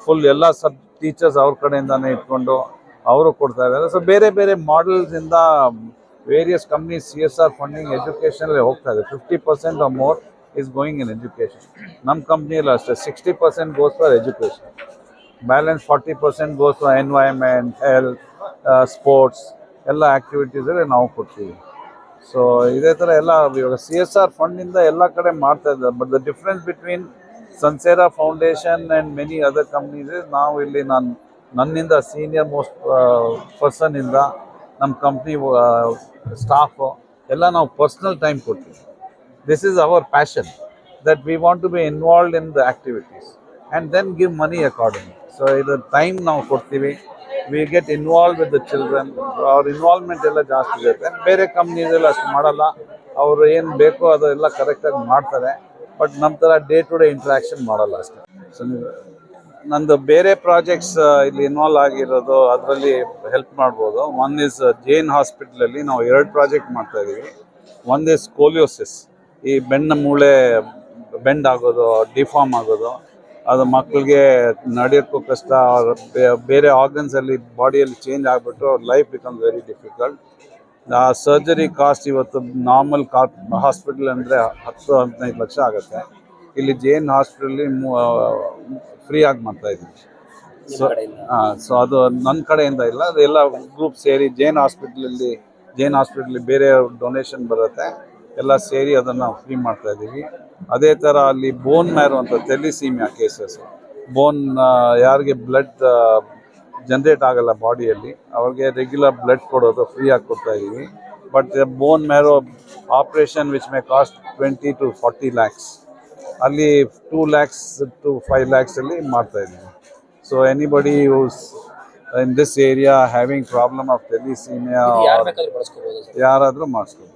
S13: ಫುಲ್ ಎಲ್ಲ ಟೀಚರ್ಸ್ ಅವ್ರ ಕಡೆಯಿಂದಾನೇ ಇಟ್ಕೊಂಡು ಅವರು ಕೊಡ್ತಾ ಇದ್ದಾರೆ. ಸೊ ಬೇರೆ ಮಾಡೆಲ್ಸಿಂದ ವೇರಿಯಸ್ ಕಂಪ್ನೀಸ್ CSR ಫಂಡಿಂಗ್ ಎಜುಕೇಷನಲ್ಲಿ ಹೋಗ್ತಾ ಇದೆ. 50% or more is going in education. ನಮ್ಮ ಕಂಪ್ನಿಯಲ್ಲಿ ಅಷ್ಟೇ 60% goes for education. Balance 40% goes for environment, health, sports ಎಲ್ಲ ಆ್ಯಕ್ಟಿವಿಟೀಸಲ್ಲಿ ನಾವು ಕೊಡ್ತೀವಿ. ಸೊ ಇದೇ ಥರ ಎಲ್ಲ ಇವಾಗ CSR ಫಂಡಿಂದ ಎಲ್ಲ ಕಡೆ ಮಾಡ್ತಾ ಇದ್ದಾರೆ. But the difference between Sansera foundation and many other companies is ನಾವು ಇಲ್ಲಿ ನನ್ನಿಂದ ಸೀನಿಯರ್ ಮೋಸ್ಟ್ ಪರ್ಸನ್ನಿಂದ ನಮ್ಮ ಕಂಪ್ನಿ ಸ್ಟಾಫು ಎಲ್ಲ ನಾವು ಪರ್ಸ್ನಲ್ ಟೈಮ್ ಕೊಡ್ತೀವಿ. This is our passion, that we want to be involved in the activities and then give money accordingly. So the time ನಾವು ಕೊಡ್ತೀವಿ, we get involved with the children. Our involvement ಎಲ್ಲ ಜಾಸ್ತಿ ಇರುತ್ತೆ. ಬೇರೆ ಕಂಪ್ನೀಸೆಲ್ಲ ಅಷ್ಟು ಮಾಡಲ್ಲ, ಅವರು ಏನು ಬೇಕೋ ಅದೆಲ್ಲ ಕರೆಕ್ಟಾಗಿ ಮಾಡ್ತಾರೆ. ಬಟ್ ನಮ್ಮ ಥರ ಡೇ ಟು ಡೇ ಇಂಟ್ರ್ಯಾಕ್ಷನ್ ಮಾಡಲ್ಲ ಅಷ್ಟೇ. ಸೊ ನಂದು ಬೇರೆ ಪ್ರಾಜೆಕ್ಟ್ಸ್ ಇಲ್ಲಿ ಇನ್ವಾಲ್ವ್ ಆಗಿರೋದು ಅದರಲ್ಲಿ ಹೆಲ್ಪ್ ಮಾಡ್ಬೋದು. ಒನ್ ಇಸ್ ಜೈನ್ ಹಾಸ್ಪಿಟ್ಲಲ್ಲಿ ನಾವು 2 ಪ್ರಾಜೆಕ್ಟ್ ಮಾಡ್ತಾಯಿದ್ದೀವಿ. ಒಂದು ಇಸ್ ಸ್ಕೋಲಿಯೋಸಿಸ್, ಈ ಬೆನ್ನ ಮೂಳೆ ಬೆಂಡ್ ಆಗೋದು, ಡಿಫಾರ್ಮ್ ಆಗೋದು, ಅದು ಮಕ್ಕಳಿಗೆ ನಡೆಯೋಕ್ಕೂ ಕಷ್ಟ, ಬೇರೆ ಆರ್ಗನ್ಸಲ್ಲಿ ಬಾಡಿಯಲ್ಲಿ ಚೇಂಜ್ ಆಗಿಬಿಟ್ಟು ಅವ್ರ ಲೈಫ್ ಬಿಕಮ್ಸ್ ವೆರಿ ಡಿಫಿಕಲ್ಟ್. ಆ ಸರ್ಜರಿ ಕಾಸ್ಟ್ ಇವತ್ತು ನಾರ್ಮಲ್ ಹಾಸ್ಪಿಟಲ್ ಅಂದರೆ 10-15 ಲಕ್ಷ ಆಗುತ್ತೆ. ಇಲ್ಲಿ ಜೈನ್ ಹಾಸ್ಪಿಟಲ್ಲಿ ಫ್ರೀಯಾಗಿ ಮಾಡ್ತಾಯಿದ್ದೀವಿ. ಸೊ ಅದು ನನ್ನ ಕಡೆಯಿಂದ ಇಲ್ಲ, ಅದೆಲ್ಲ ಗ್ರೂಪ್ ಸೇರಿ ಜೈನ್ ಹಾಸ್ಪಿಟಲಲ್ಲಿ ಬೇರೆ ಡೊನೇಷನ್ ಬರುತ್ತೆ, ಎಲ್ಲ ಸೇರಿ ಅದನ್ನು ಫ್ರೀ ಮಾಡ್ತಾಯಿದ್ದೀವಿ. ಅದೇ ಥರ ಅಲ್ಲಿ ಬೋನ್ ಮ್ಯಾರೋ ಅಂತ ಥೆಲಿಸೀಮಿಯಾ ಕೇಸಸ್, ಬೋನ್ ಯಾರಿಗೆ ಬ್ಲಡ್ ಜನ್ರೇಟ್ ಆಗಲ್ಲ ಬಾಡಿಯಲ್ಲಿ, ಅವ್ರಿಗೆ ರೆಗ್ಯುಲರ್ ಬ್ಲಡ್ ಕೊಡೋದು ಫ್ರೀಯಾಗಿ ಕೊಡ್ತಾ ಇದ್ದೀವಿ. But bone marrow operation which may cost 20 to 40 lakhs, ಅಲ್ಲಿ 2 lakhs to 5 lakhs ಅಲ್ಲಿ ಮಾಡ್ತಾ ಇದ್ದೀವಿ. So anybody use in this area having problem of thalassaemia
S14: ಯಾರು ಬೇಕಾದ್ರೂ ಬಳಸ್ಕೋಬಹುದು.
S13: ಯಾರಾದರೂ ಮಾಡಿಸ್ಕೋಬೋದು.